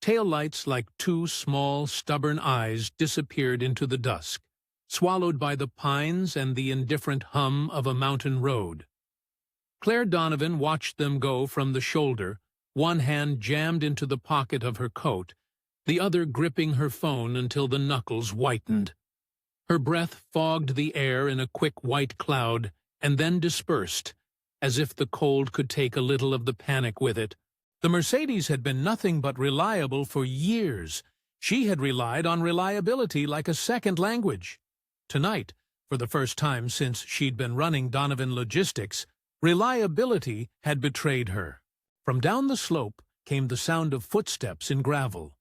Taillights like two small, stubborn eyes disappeared into the dusk, swallowed by the pines and the indifferent hum of a mountain road. Clare Donovan watched them go from the shoulder, one hand jammed into the pocket of her coat, the other gripping her phone until the knuckles whitened. Her breath fogged the air in a quick white cloud and then dispersed, as if the cold could take a little of the panic with it. The Mercedes had been nothing but reliable for years. She had relied on reliability like a second language. Tonight, for the first time since she'd been running Donovan Logistics, reliability had betrayed her. From down the slope came the sound of footsteps in gravel.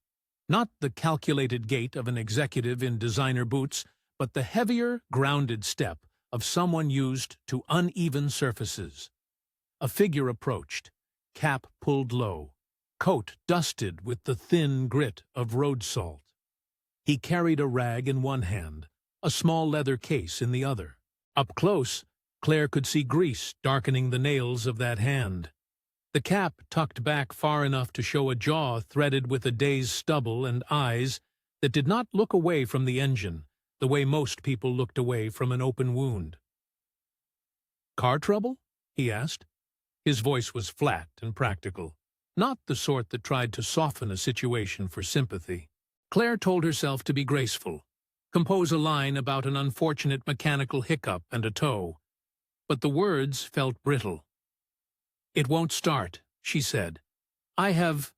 Not the calculated gait of an executive in designer boots, but the heavier, grounded step of someone used to uneven surfaces. A figure approached, cap pulled low, coat dusted with the thin grit of road salt. He carried a rag in one hand, a small leather case in the other. Up close, Clare could see grease darkening the nails of that hand. The cap tucked back far enough to show a jaw threaded with a day's stubble and eyes that did not look away from the engine, the way most people looked away from an open wound. "Car trouble?" he asked. His voice was flat and practical, not the sort that tried to soften a situation for sympathy. Clare told herself to be graceful, compose a line about an unfortunate mechanical hiccup and a tow, but the words felt brittle. "It won't start," she said. "I have—"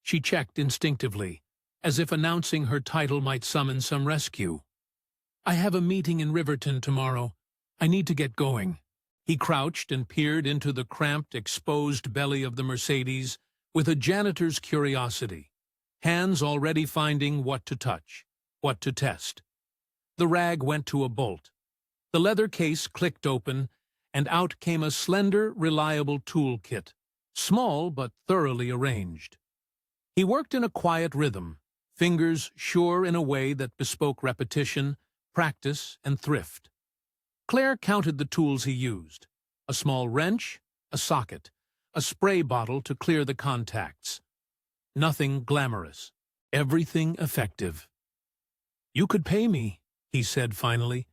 She checked instinctively, as if announcing her title might summon some rescue. "I have a meeting in Riverton tomorrow. I need to get going." He crouched and peered into the cramped, exposed belly of the Mercedes with a janitor's curiosity, hands already finding what to touch, what to test. The rag went to a bolt. The leather case clicked open, and out came a slender, reliable toolkit, small but thoroughly arranged. He worked in a quiet rhythm, fingers sure in a way that bespoke repetition, practice, and thrift. Clare counted the tools he used: a small wrench, a socket, a spray bottle to clear the contacts. Nothing glamorous, everything effective. "You could pay me," he said finally,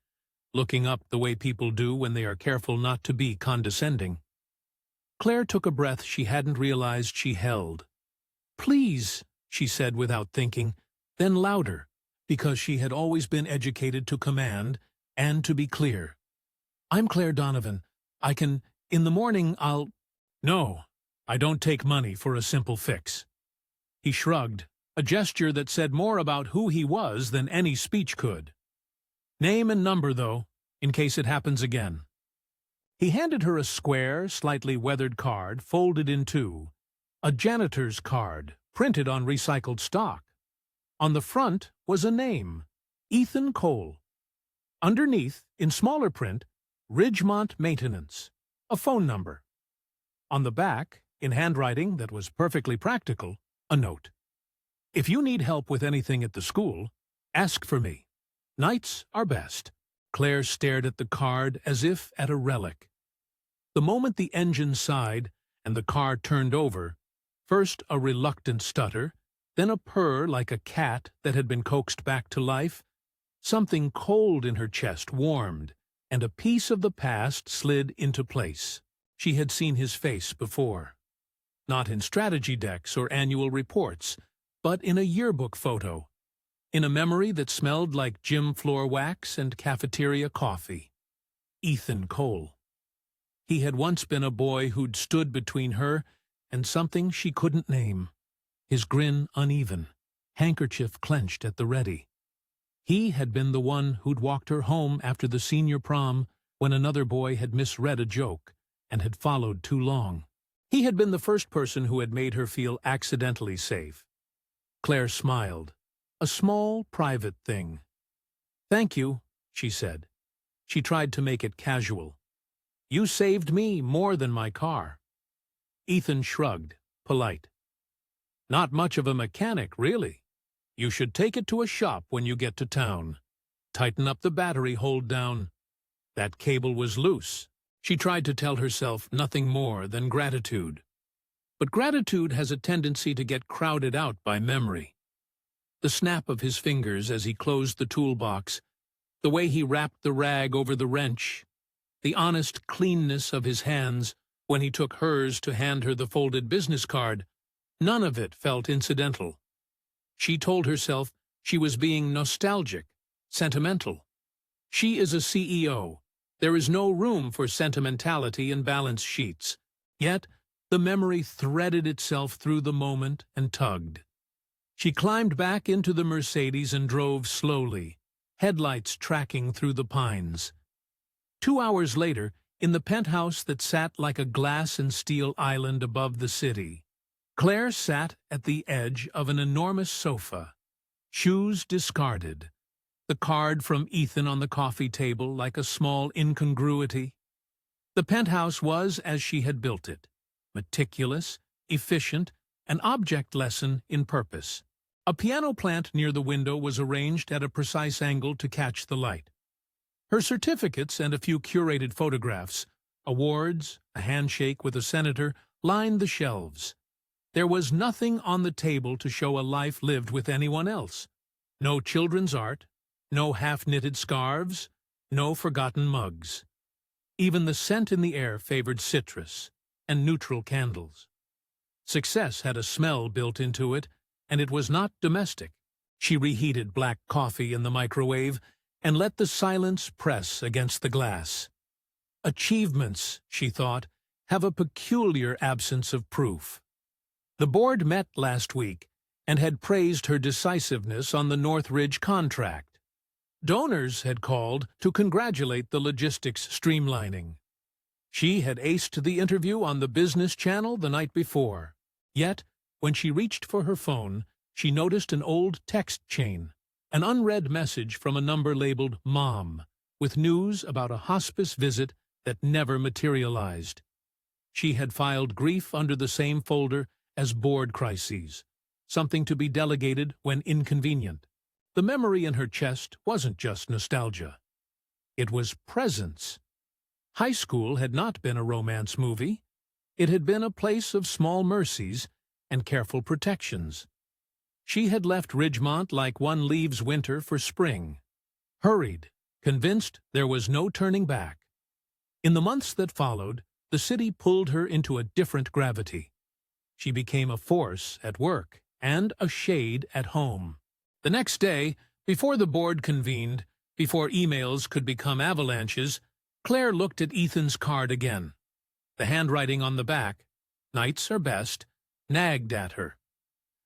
looking up the way people do when they are careful not to be condescending. Clare took a breath she hadn't realized she held. "Please," she said without thinking, then louder, because she had always been educated to command and to be clear. "I'm Clare Donovan. In the morning I'll—" "No, I don't take money for a simple fix." He shrugged, a gesture that said more about who he was than any speech could. "Name and number, though, in case it happens again." He handed her a square, slightly weathered card, folded in two, a janitor's card, printed on recycled stock. On the front was a name, Ethan Cole. Underneath, in smaller print, Ridgemont Maintenance, a phone number. On the back, in handwriting that was perfectly practical, a note. "If you need help with anything at the school, ask for me. Nights are best." Clare stared at the card as if at a relic. The moment the engine sighed and the car turned over, first a reluctant stutter, then a purr like a cat that had been coaxed back to life, something cold in her chest warmed, and a piece of the past slid into place. She had seen his face before. Not in strategy decks or annual reports, but in a yearbook photo, in a memory that smelled like gym floor wax and cafeteria coffee. Ethan Cole. He had once been a boy who'd stood between her and something she couldn't name, his grin uneven, handkerchief clenched at the ready. He had been the one who'd walked her home after the senior prom when another boy had misread a joke and had followed too long. He had been the first person who had made her feel accidentally safe. Clare smiled, a small, private thing. "Thank you," she said. She tried to make it casual. "You saved me more than my car." Ethan shrugged, polite. "Not much of a mechanic, really. You should take it to a shop when you get to town. Tighten up the battery hold down. That cable was loose." She tried to tell herself nothing more than gratitude. But gratitude has a tendency to get crowded out by memory. The snap of his fingers as he closed the toolbox, the way he wrapped the rag over the wrench, the honest cleanness of his hands when he took hers to hand her the folded business card, none of it felt incidental. She told herself she was being nostalgic, sentimental. She is a CEO. There is no room for sentimentality in balance sheets. Yet, the memory threaded itself through the moment and tugged. She climbed back into the Mercedes and drove slowly, headlights tracking through the pines. 2 hours later, in the penthouse that sat like a glass and steel island above the city, Claire sat at the edge of an enormous sofa, shoes discarded, the card from Ethan on the coffee table like a small incongruity. The penthouse was as she had built it, meticulous, efficient, an object lesson in purpose. A piano plant near the window was arranged at a precise angle to catch the light. Her certificates and a few curated photographs, awards, a handshake with a senator, lined the shelves. There was nothing on the table to show a life lived with anyone else. No children's art, no half-knitted scarves, no forgotten mugs. Even the scent in the air favored citrus and neutral candles. Success had a smell built into it, and it was not domestic. She reheated black coffee in the microwave and let the silence press against the glass. Achievements, she thought, have a peculiar absence of proof. The board met last week and had praised her decisiveness on the Northridge contract. Donors had called to congratulate the logistics streamlining. She had aced the interview on the Business Channel the night before. Yet, when she reached for her phone, she noticed an old text chain, an unread message from a number labeled Mom, with news about a hospice visit that never materialized. She had filed grief under the same folder as board crises, something to be delegated when inconvenient. The memory in her chest wasn't just nostalgia. It was presence. High school had not been a romance movie. It had been a place of small mercies and careful protections. She had left Ridgemont like one leaves winter for spring, hurried, convinced there was no turning back. In the months that followed, the city pulled her into a different gravity. She became a force at work and a shade at home. The next day, before the board convened, before emails could become avalanches, Claire looked at Ethan's card again. The handwriting on the back, "Nights are best," nagged at her.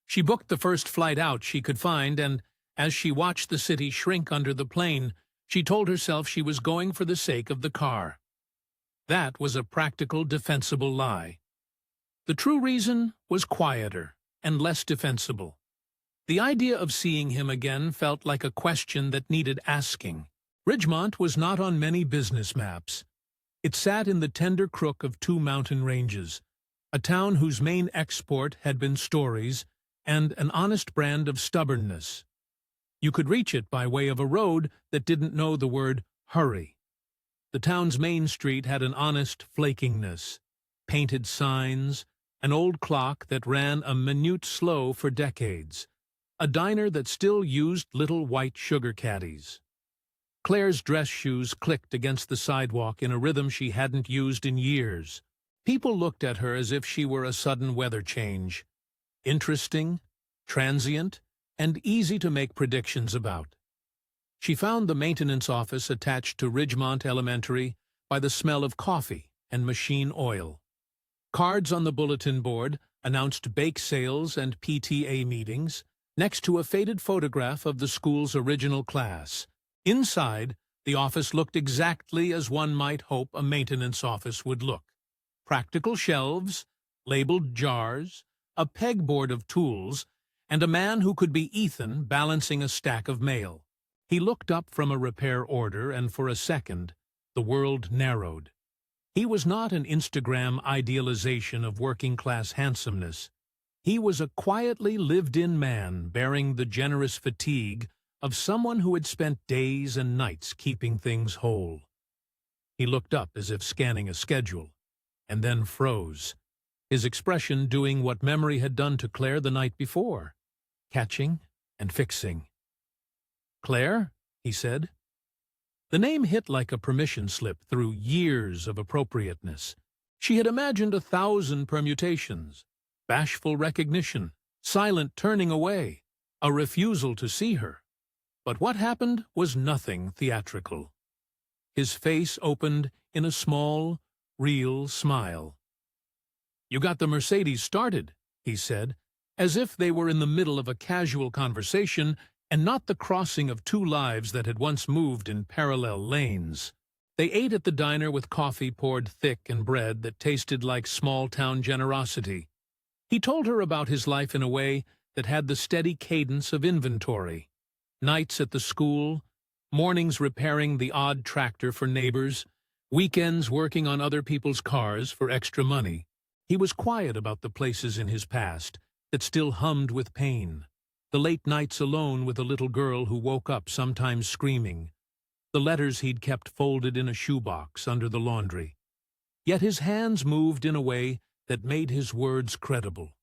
She booked the first flight out she could find, and as she watched the city shrink under the plane, she told herself she was going for the sake of the car. That was a practical, defensible lie. The true reason was quieter and less defensible. The idea of seeing him again felt like a question that needed asking. Ridgemont was not on many business maps. It sat in the tender crook of 2 mountain ranges, a town whose main export had been stories and an honest brand of stubbornness. You could reach it by way of a road that didn't know the word hurry. The town's main street had an honest flakiness, painted signs, an old clock that ran a minute slow for decades, a diner that still used little white sugar caddies. Claire's dress shoes clicked against the sidewalk in a rhythm she hadn't used in years. People looked at her as if she were a sudden weather change, interesting, transient, and easy to make predictions about. She found the maintenance office attached to Ridgemont Elementary by the smell of coffee and machine oil. Cards on the bulletin board announced bake sales and PTA meetings, next to a faded photograph of the school's original class. Inside, the office looked exactly as one might hope a maintenance office would look. Practical shelves, labeled jars, a pegboard of tools, and a man who could be Ethan balancing a stack of mail. He looked up from a repair order, and for a second, the world narrowed. He was not an Instagram idealization of working-class handsomeness. He was a quietly lived-in man bearing the generous fatigue of someone who had spent days and nights keeping things whole. He looked up as if scanning a schedule, and then froze. his expression doing what memory had done to Claire the night before, catching and fixing. "Claire?" he said. The name hit like a permission slip through years of appropriateness. She had imagined 1,000 permutations, bashful recognition, silent turning away, a refusal to see her. But what happened was nothing theatrical. His face opened in a small, real smile. "You got the Mercedes started," he said, as if they were in the middle of a casual conversation and not the crossing of two lives that had once moved in parallel lanes. They ate at the diner with coffee poured thick and bread that tasted like small-town generosity. He told her about his life in a way that had the steady cadence of inventory. Nights at the school, mornings repairing the odd tractor for neighbors, weekends working on other people's cars for extra money. He was quiet about the places in his past that still hummed with pain. The late nights alone with a little girl who woke up sometimes screaming. The letters he'd kept folded in a shoebox under the laundry. Yet his hands moved in a way that made his words credible.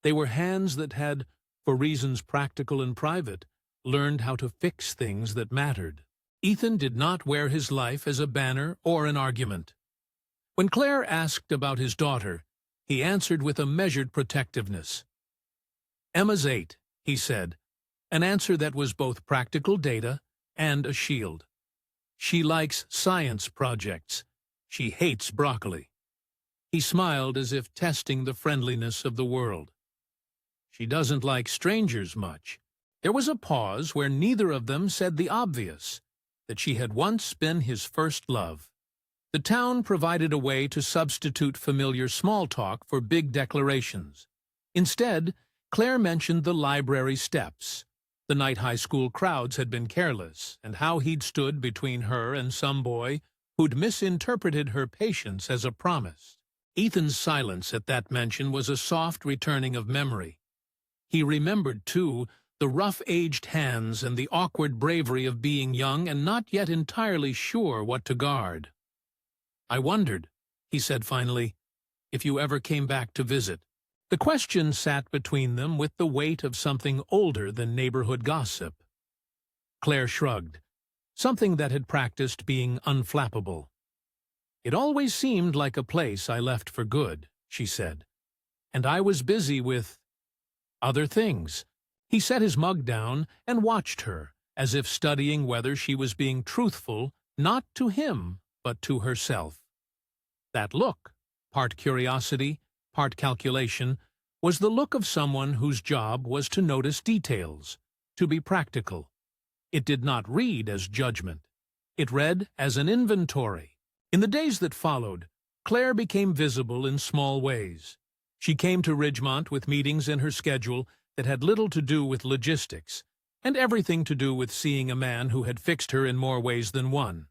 They were hands that had, for reasons practical and private, learned how to fix things that mattered. Ethan did not wear his life as a banner or an argument. When Claire asked about his daughter, he answered with a measured protectiveness. "Emma's 8, he said, an answer that was both practical data and a shield. "She likes science projects. She hates broccoli." He smiled as if testing the friendliness of the world. "She doesn't like strangers much." There was a pause where neither of them said the obvious, that she had once been his first love. The town provided a way to substitute familiar small talk for big declarations. Instead, Claire mentioned the library steps. The night high school crowds had been careless, and how he'd stood between her and some boy who'd misinterpreted her patience as a promise. Ethan's silence at that mention was a soft returning of memory. He remembered, too, the rough-aged hands and the awkward bravery of being young and not yet entirely sure what to guard. "I wondered," he said finally, "if you ever came back to visit." The question sat between them with the weight of something older than neighborhood gossip. Claire shrugged, something that had practiced being unflappable. "It always seemed like a place I left for good," she said, "and I was busy with other things." He set his mug down and watched her, as if studying whether she was being truthful, not to him, but to herself. That look, part curiosity, part calculation, was the look of someone whose job was to notice details, to be practical. It did not read as judgment. It read as an inventory. In the days that followed, Claire became visible in small ways. She came to Ridgemont with meetings in her schedule that had little to do with logistics, and everything to do with seeing a man who had fixed her in more ways than one.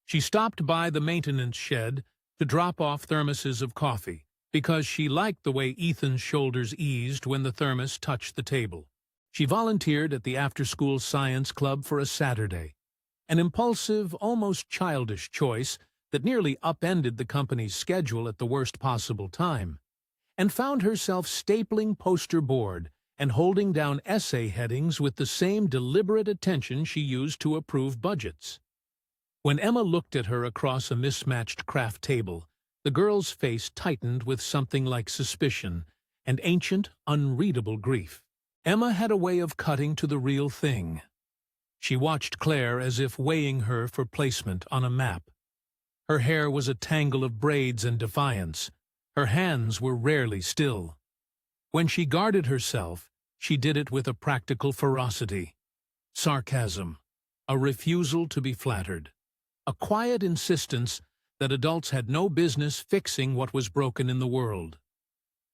She stopped by the maintenance shed to drop off thermoses of coffee, because she liked the way Ethan's shoulders eased when the thermos touched the table. She volunteered at the after-school science club for a Saturday, an impulsive, almost childish choice that nearly upended the company's schedule at the worst possible time, and found herself stapling poster board and holding down essay headings with the same deliberate attention she used to approve budgets. When Emma looked at her across a mismatched craft table, the girl's face tightened with something like suspicion and ancient, unreadable grief. Emma had a way of cutting to the real thing. She watched Claire as if weighing her for placement on a map. Her hair was a tangle of braids and defiance. Her hands were rarely still. When she guarded herself, she did it with a practical ferocity, sarcasm, a refusal to be flattered, a quiet insistence that adults had no business fixing what was broken in the world.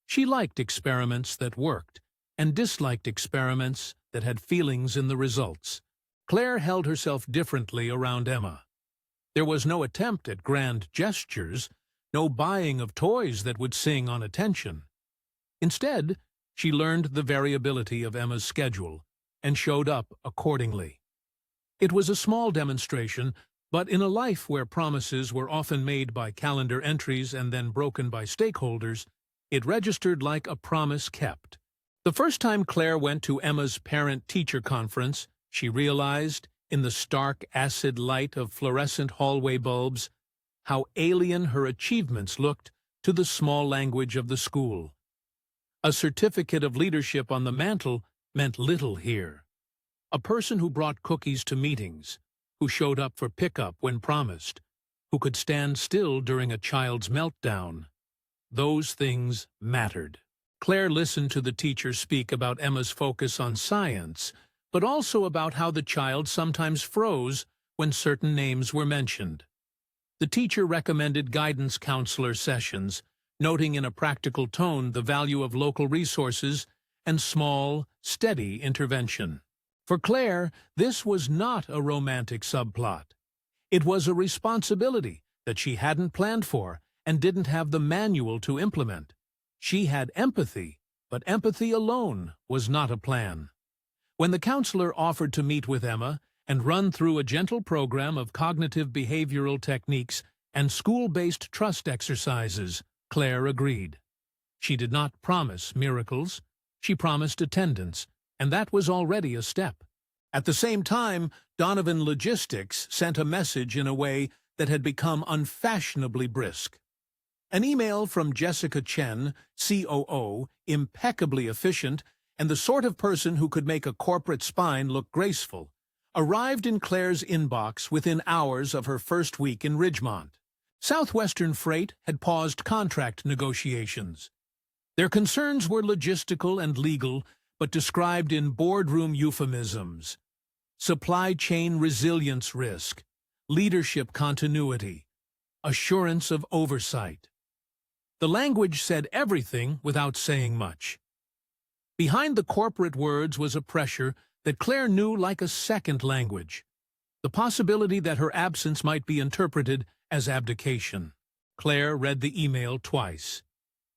She liked experiments that worked, and disliked experiments that had feelings in the results. Claire held herself differently around Emma. There was no attempt at grand gestures, no buying of toys that would sing on attention. Instead, she learned the variability of Emma's schedule and showed up accordingly. It was a small demonstration, but in a life where promises were often made by calendar entries and then broken by stakeholders, It registered like a promise kept. The first time Clare went to Emma's parent-teacher conference, she realized, in the stark acid light of fluorescent hallway bulbs, how alien her achievements looked to the small language of the school. A certificate of leadership on the mantel meant little here. A person who brought cookies to meetings, who showed up for pickup when promised, who could stand still during a child's meltdown. Those things mattered. Clare listened to the teacher speak about Emma's focus on science, but also about how the child sometimes froze when certain names were mentioned. The teacher recommended guidance counselor sessions, noting in a practical tone the value of local resources and small, steady intervention. For Clare, this was not a romantic subplot. It was a responsibility that she hadn't planned for and didn't have the manual to implement. She had empathy, but empathy alone was not a plan. When the counselor offered to meet with Emma and run through a gentle program of cognitive behavioral techniques and school-based trust exercises, Clare agreed. She did not promise miracles. She promised attendance, and that was already a step. At the same time, Donovan Logistics sent a message in a way that had become unfashionably brisk. An email from Jessica Chen, COO, impeccably efficient, and the sort of person who could make a corporate spine look graceful, arrived in Clare's inbox within hours of her first week in Ridgemont. Southwestern Freight had paused contract negotiations. Their concerns were logistical and legal, but described in boardroom euphemisms. Supply chain resilience risk, leadership continuity, assurance of oversight. The language said everything without saying much. Behind the corporate words was a pressure that Clare knew like a second language, the possibility that her absence might be interpreted as abdication. Clare read the email twice.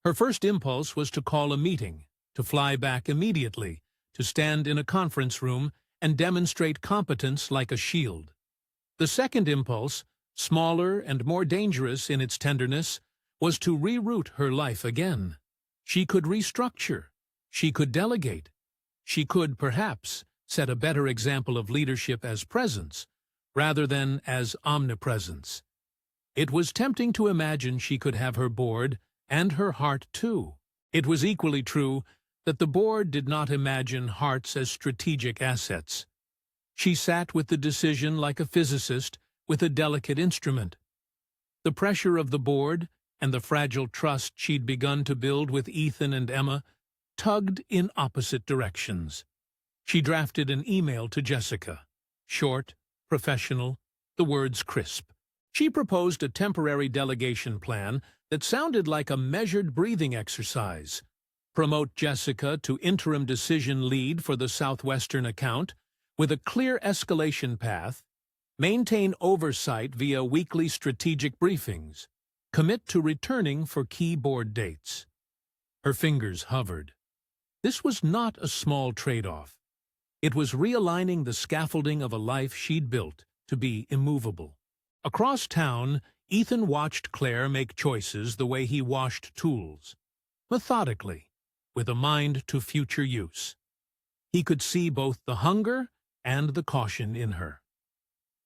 Her first impulse was to call a meeting, to fly back immediately, to stand in a conference room and demonstrate competence like a shield. The second impulse, smaller and more dangerous in its tenderness, was to reroute her life again. She could restructure. She could delegate. She could, perhaps, set a better example of leadership as presence, rather than as omnipresence. It was tempting to imagine she could have her board, and her heart too. It was equally true that the board did not imagine hearts as strategic assets. She sat with the decision like a physicist with a delicate instrument. The pressure of the board, and the fragile trust she'd begun to build with Ethan and Emma, tugged in opposite directions. She drafted an email to Jessica. Short, professional, the words crisp. She proposed a temporary delegation plan that sounded like a measured breathing exercise. Promote Jessica to interim decision lead for the Southwestern account, with a clear escalation path. Maintain oversight via weekly strategic briefings. Commit to returning for key board dates. Her fingers hovered. This was not a small trade-off. It was realigning the scaffolding of a life she'd built to be immovable. Across town, Ethan watched Clare make choices the way he washed tools, methodically, with a mind to future use. He could see both the hunger and the caution in her.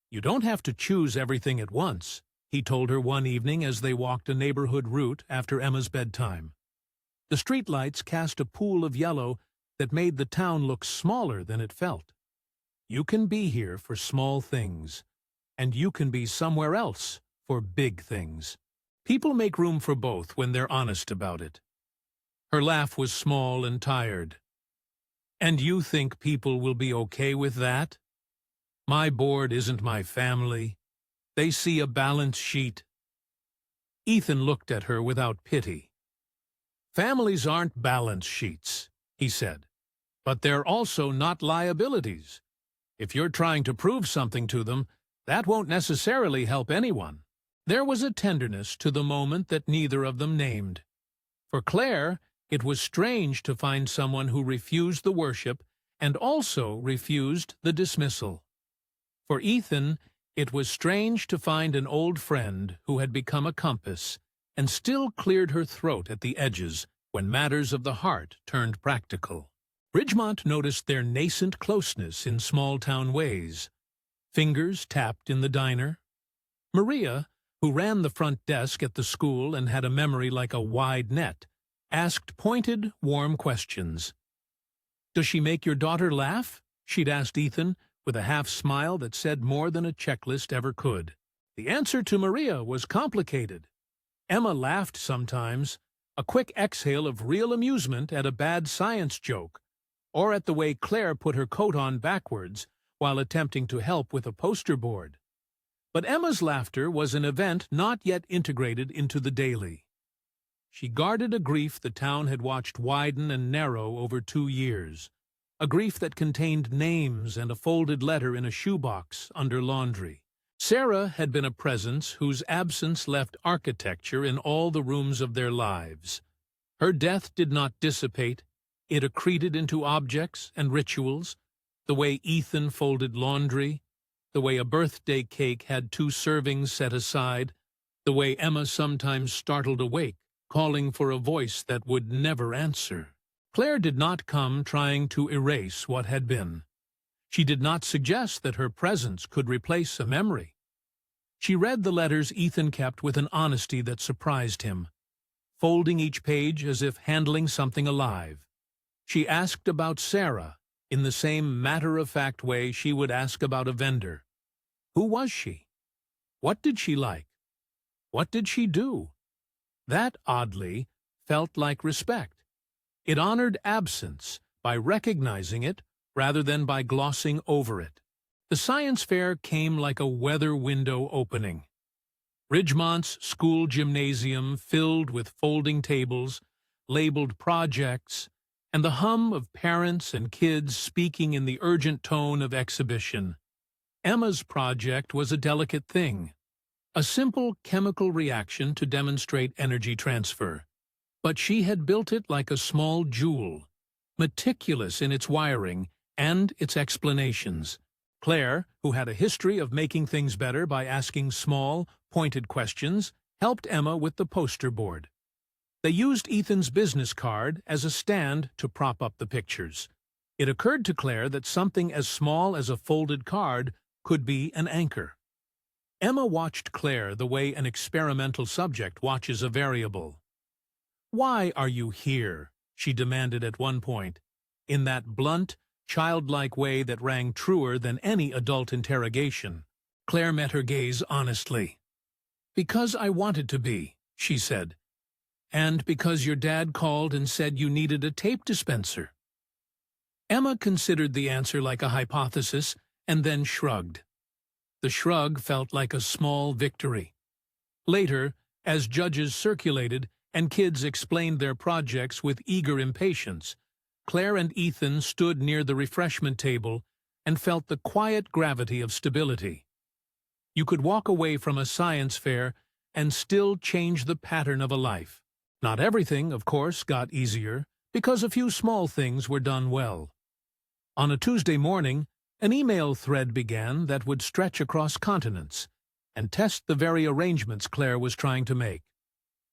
"You don't have to choose everything at once," he told her one evening as they walked a neighborhood route after Emma's bedtime. The streetlights cast a pool of yellow that made the town look smaller than it felt. "You can be here for small things, and you can be somewhere else for big things. People make room for both when they're honest about it." Her laugh was small and tired. "And you think people will be okay with that? My board isn't my family. They see a balance sheet." Ethan looked at her without pity. "Families aren't balance sheets," he said, "but they're also not liabilities. If you're trying to prove something to them, that won't necessarily help anyone." There was a tenderness to the moment that neither of them named. For Clare, it was strange to find someone who refused the worship and also refused the dismissal. For Ethan, it was strange to find an old friend who had become a compass and still cleared her throat at the edges when matters of the heart turned practical. Ridgemont noticed their nascent closeness in small-town ways. Fingers tapped in the diner. Maria, who ran the front desk at the school and had a memory like a wide net, asked pointed, warm questions. "Does she make your daughter laugh?" she'd asked Ethan, with a half-smile that said more than a checklist ever could. The answer to Maria was complicated. Emma laughed sometimes, a quick exhale of real amusement at a bad science joke, or at the way Claire put her coat on backwards while attempting to help with a poster board. But Emma's laughter was an event not yet integrated into the daily. She guarded a grief the town had watched widen and narrow over 2 years, a grief that contained names and a folded letter in a shoebox under laundry. Sarah had been a presence whose absence left architecture in all the rooms of their lives. Her death did not dissipate, it accreted into objects and rituals, the way Ethan folded laundry, the way a birthday cake had 2 servings set aside, the way Emma sometimes startled awake, calling for a voice that would never answer. Claire did not come trying to erase what had been. She did not suggest that her presence could replace a memory. She read the letters Ethan kept with an honesty that surprised him, folding each page as if handling something alive. She asked about Sarah in the same matter-of-fact way she would ask about a vendor. Who was she? What did she like? What did she do? That, oddly, felt like respect. It honored absence by recognizing it rather than by glossing over it. The science fair came like a weather window opening. Ridgemont's school gymnasium filled with folding tables, labeled projects, and the hum of parents and kids speaking in the urgent tone of exhibition. Emma's project was a delicate thing, a simple chemical reaction to demonstrate energy transfer. But she had built it like a small jewel, meticulous in its wiring and its explanations. Claire, who had a history of making things better by asking small, pointed questions, helped Emma with the poster board. They used Ethan's business card as a stand to prop up the pictures. It occurred to Claire that something as small as a folded card could be an anchor. Emma watched Claire the way an experimental subject watches a variable. "Why are you here?" she demanded at one point, in that blunt, childlike way that rang truer than any adult interrogation. Claire met her gaze honestly. "Because I wanted to be," she said. "And because your dad called and said you needed a tape dispenser." Emma considered the answer like a hypothesis and then shrugged. The shrug felt like a small victory. Later, as judges circulated and kids explained their projects with eager impatience, Claire and Ethan stood near the refreshment table and felt the quiet gravity of stability. You could walk away from a science fair and still change the pattern of a life. Not everything, of course, got easier, because a few small things were done well. On a Tuesday morning, an email thread began that would stretch across continents and test the very arrangements Claire was trying to make.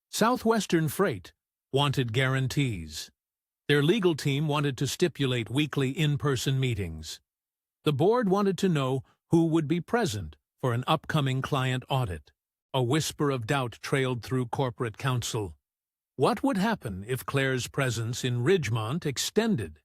Southwestern Freight wanted guarantees. Their legal team wanted to stipulate weekly in-person meetings. The board wanted to know who would be present for an upcoming client audit. A whisper of doubt trailed through corporate counsel. What would happen if Claire's presence in Ridgemont extended?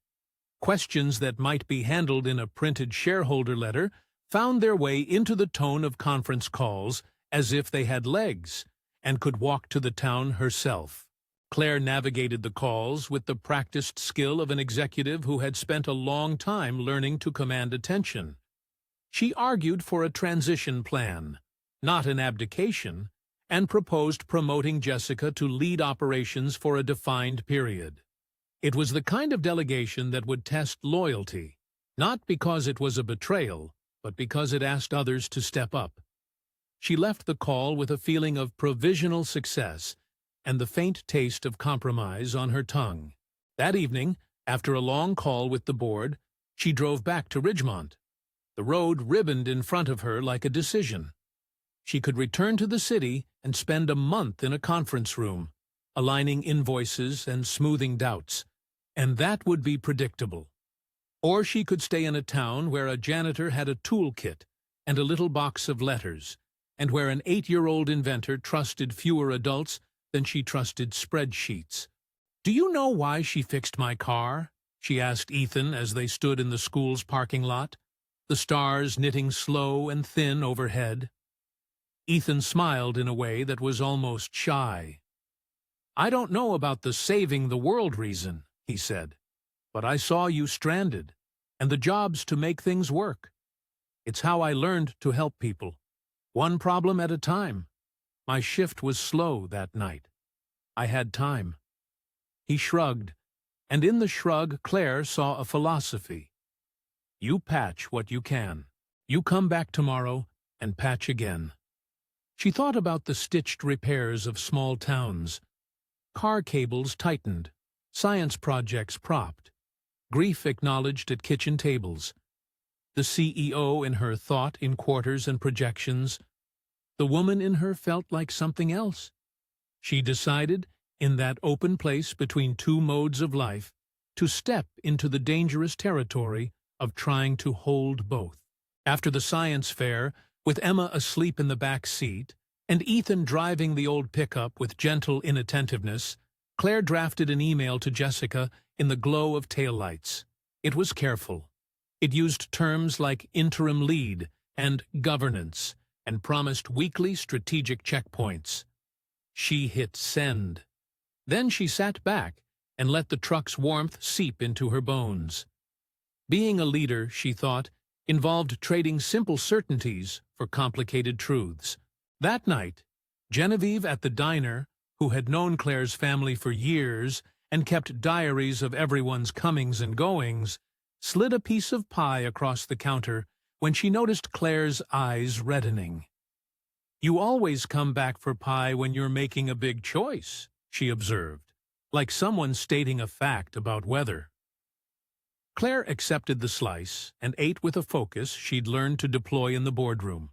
Questions that might be handled in a printed shareholder letter found their way into the tone of conference calls as if they had legs and could walk to the town herself. Claire navigated the calls with the practiced skill of an executive who had spent a long time learning to command attention. She argued for a transition plan, not an abdication, and proposed promoting Jessica to lead operations for a defined period. It was the kind of delegation that would test loyalty, not because it was a betrayal, but because it asked others to step up. She left the call with a feeling of provisional success and the faint taste of compromise on her tongue. That evening, after a long call with the board, she drove back to Ridgemont. The road ribboned in front of her like a decision. She could return to the city and spend a month in a conference room, aligning invoices and smoothing doubts, and that would be predictable. Or she could stay in a town where a janitor had a toolkit and a little box of letters, and where an 8-year-old inventor trusted fewer adults than she trusted spreadsheets. "Do you know why she fixed my car?" she asked Ethan as they stood in the school's parking lot, the stars knitting slow and thin overhead. Ethan smiled in a way that was almost shy. "I don't know about the saving the world reason," he said, "but I saw you stranded, and the job's to make things work. It's how I learned to help people, one problem at a time. My shift was slow that night. I had time." He shrugged, and in the shrug Clare saw a philosophy. You patch what you can. You come back tomorrow and patch again. She thought about the stitched repairs of small towns. Car cables tightened, science projects propped, grief acknowledged at kitchen tables. The CEO in her thought in quarters and projections. The woman in her felt like something else. She decided, in that open place between two modes of life, to step into the dangerous territory of trying to hold both. After the science fair, with Emma asleep in the back seat, and Ethan driving the old pickup with gentle inattentiveness, Clare drafted an email to Jessica in the glow of taillights. It was careful. It used terms like interim lead and governance, and promised weekly strategic checkpoints. She hit send. Then she sat back and let the truck's warmth seep into her bones. Being a leader, she thought, involved trading simple certainties for complicated truths. That night, Genevieve at the diner, who had known Clare's family for years and kept diaries of everyone's comings and goings, slid a piece of pie across the counter when she noticed Clare's eyes reddening. "You always come back for pie when you're making a big choice," she observed, like someone stating a fact about weather. Clare accepted the slice and ate with a focus she'd learned to deploy in the boardroom.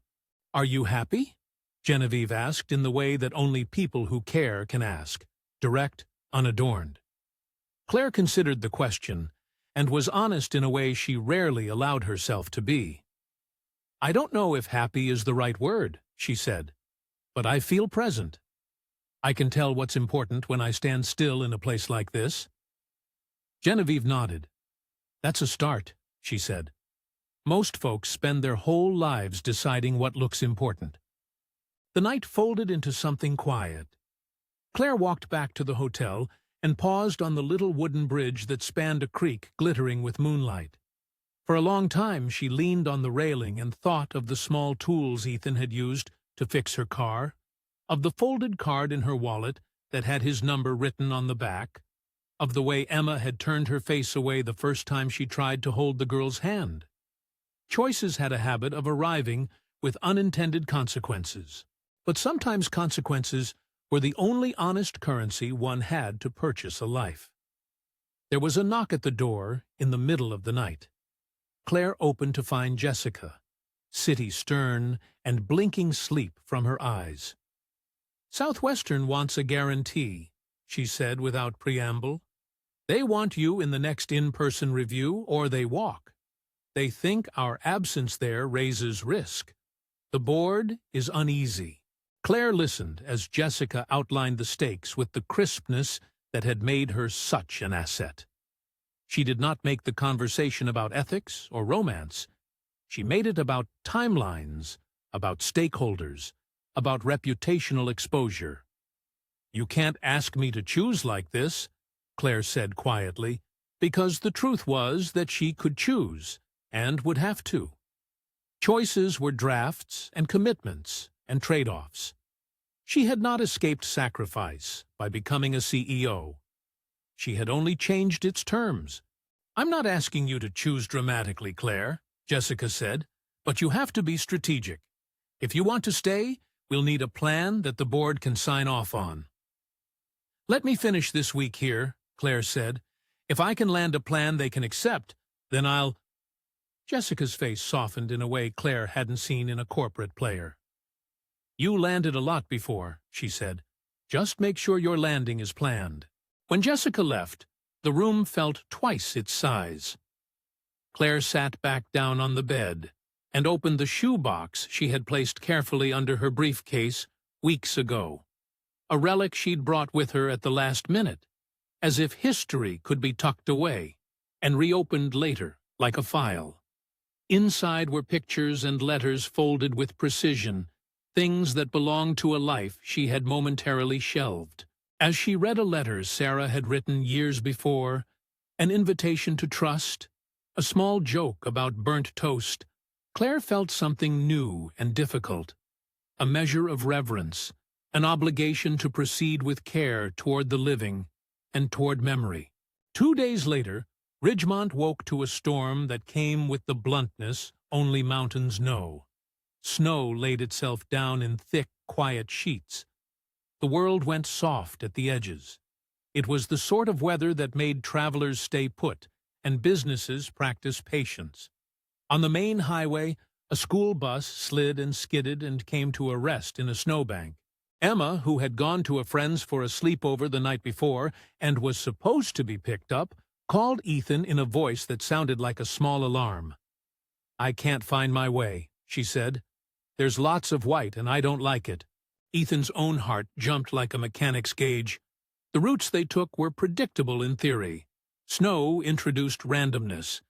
"Are you happy?" Genevieve asked in the way that only people who care can ask, direct, unadorned. Clare considered the question, and was honest in a way she rarely allowed herself to be. "I don't know if happy is the right word," she said, "but I feel present. I can tell what's important when I stand still in a place like this." Genevieve nodded. "That's a start," she said. "Most folks spend their whole lives deciding what looks important." The night folded into something quiet. Clare walked back to the hotel and paused on the little wooden bridge that spanned a creek glittering with moonlight. For a long time she leaned on the railing and thought of the small tools Ethan had used to fix her car, of the folded card in her wallet that had his number written on the back, of the way Emma had turned her face away the first time she tried to hold the girl's hand. Choices had a habit of arriving with unintended consequences, but sometimes consequences were the only honest currency one had to purchase a life. There was a knock at the door in the middle of the night. Clare opened to find Jessica, city stern and blinking sleep from her eyes. "Southwestern wants a guarantee," she said without preamble. "They want you in the next in-person review, or they walk. They think our absence there raises risk. The board is uneasy." Clare listened as Jessica outlined the stakes with the crispness that had made her such an asset. She did not make the conversation about ethics or romance. She made it about timelines, about stakeholders, about reputational exposure. "You can't ask me to choose like this," Clare said quietly, because the truth was that she could choose, and would have to. Choices were drafts and commitments and trade-offs. She had not escaped sacrifice by becoming a CEO. She had only changed its terms. "I'm not asking you to choose dramatically, Clare," Jessica said, "but you have to be strategic. If you want to stay, we'll need a plan that the board can sign off on." "Let me finish this week here," Clare said. "If I can land a plan they can accept, then I'll—" Jessica's face softened in a way Clare hadn't seen in a corporate player. "You landed a lot before," she said. Just make sure your landing is planned." When Jessica left, the room felt twice its size. Claire sat back down on the bed and opened the shoebox she had placed carefully under her briefcase weeks ago, a relic she'd brought with her at the last minute, as if history could be tucked away and reopened later like a file. Inside were pictures and letters folded with precision, things that belonged to a life she had momentarily shelved. As she read a letter Sarah had written years before, an invitation to trust, a small joke about burnt toast, Claire felt something new and difficult, a measure of reverence, an obligation to proceed with care toward the living and toward memory. 2 days later, Ridgemont woke to a storm that came with the bluntness only mountains know. Snow laid itself down in thick, quiet sheets. The world went soft at the edges. It was the sort of weather that made travelers stay put and businesses practice patience. On the main highway, a school bus slid and skidded and came to a rest in a snowbank. Emma, who had gone to a friend's for a sleepover the night before and was supposed to be picked up, called Ethan in a voice that sounded like a small alarm. "I can't find my way," she said. "There's lots of white and I don't like it." Ethan's own heart jumped like a mechanic's gauge. The routes they took were predictable in theory. Snow introduced randomness.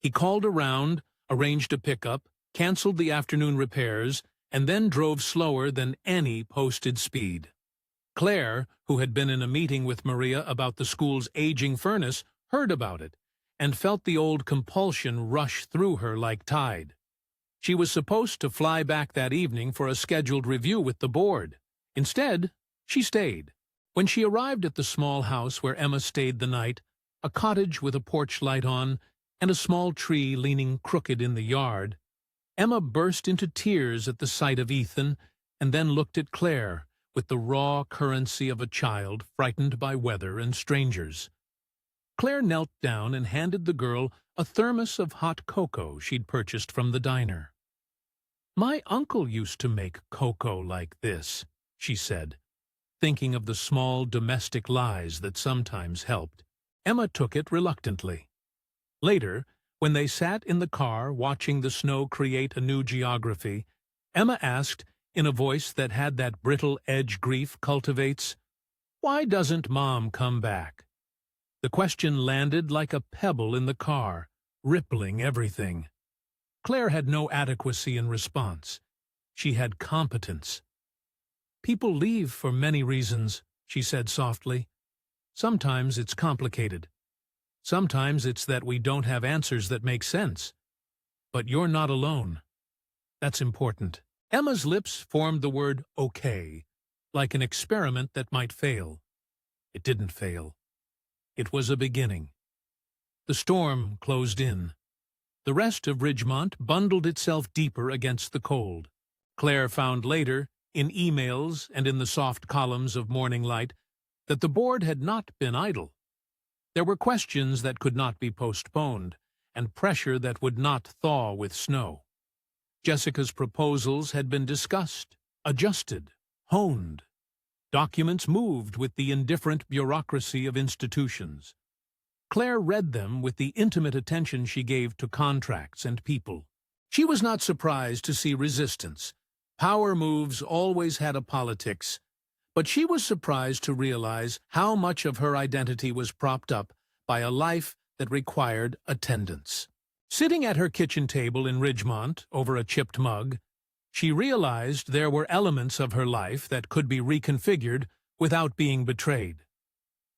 He called around, arranged a pickup, canceled the afternoon repairs, and then drove slower than any posted speed. Claire, who had been in a meeting with Maria about the school's aging furnace, heard about it, and felt the old compulsion rush through her like tide. She was supposed to fly back that evening for a scheduled review with the board. Instead, she stayed. When she arrived at the small house where Emma stayed the night, a cottage with a porch light on and a small tree leaning crooked in the yard, Emma burst into tears at the sight of Ethan and then looked at Claire with the raw currency of a child frightened by weather and strangers. Claire knelt down and handed the girl a thermos of hot cocoa she'd purchased from the diner. "My uncle used to make cocoa like this," she said, thinking of the small domestic lies that sometimes helped. Emma took it reluctantly. Later, when they sat in the car watching the snow create a new geography, Emma asked, in a voice that had that brittle edge grief cultivates, "Why doesn't Mom come back?" The question landed like a pebble in the car, rippling everything. Claire had no adequacy in response. She had competence. "People leave for many reasons," she said softly. "Sometimes it's complicated. Sometimes it's that we don't have answers that make sense. But you're not alone. That's important." Emma's lips formed the word "okay," like an experiment that might fail. It didn't fail. It was a beginning. The storm closed in. The rest of Ridgemont bundled itself deeper against the cold. Claire found later, in emails and in the soft columns of morning light, that the board had not been idle. There were questions that could not be postponed, and pressure that would not thaw with snow. Jessica's proposals had been discussed, adjusted, honed. Documents moved with the indifferent bureaucracy of institutions. Claire read them with the intimate attention she gave to contracts and people. She was not surprised to see resistance. Power moves always had a politics. But she was surprised to realize how much of her identity was propped up by a life that required attendance. Sitting at her kitchen table in Ridgemont over a chipped mug, she realized there were elements of her life that could be reconfigured without being betrayed.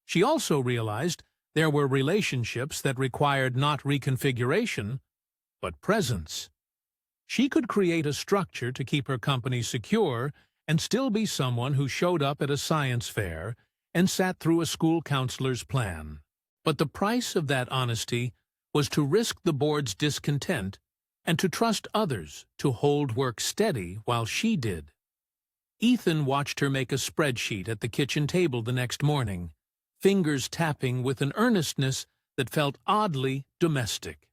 She also realized there were relationships that required not reconfiguration, but presence. She could create a structure to keep her company secure and still be someone who showed up at a science fair and sat through a school counselor's plan. But the price of that honesty was to risk the board's discontent and to trust others to hold work steady while she did. Ethan watched her make a spreadsheet at the kitchen table the next morning, fingers tapping with an earnestness that felt oddly domestic.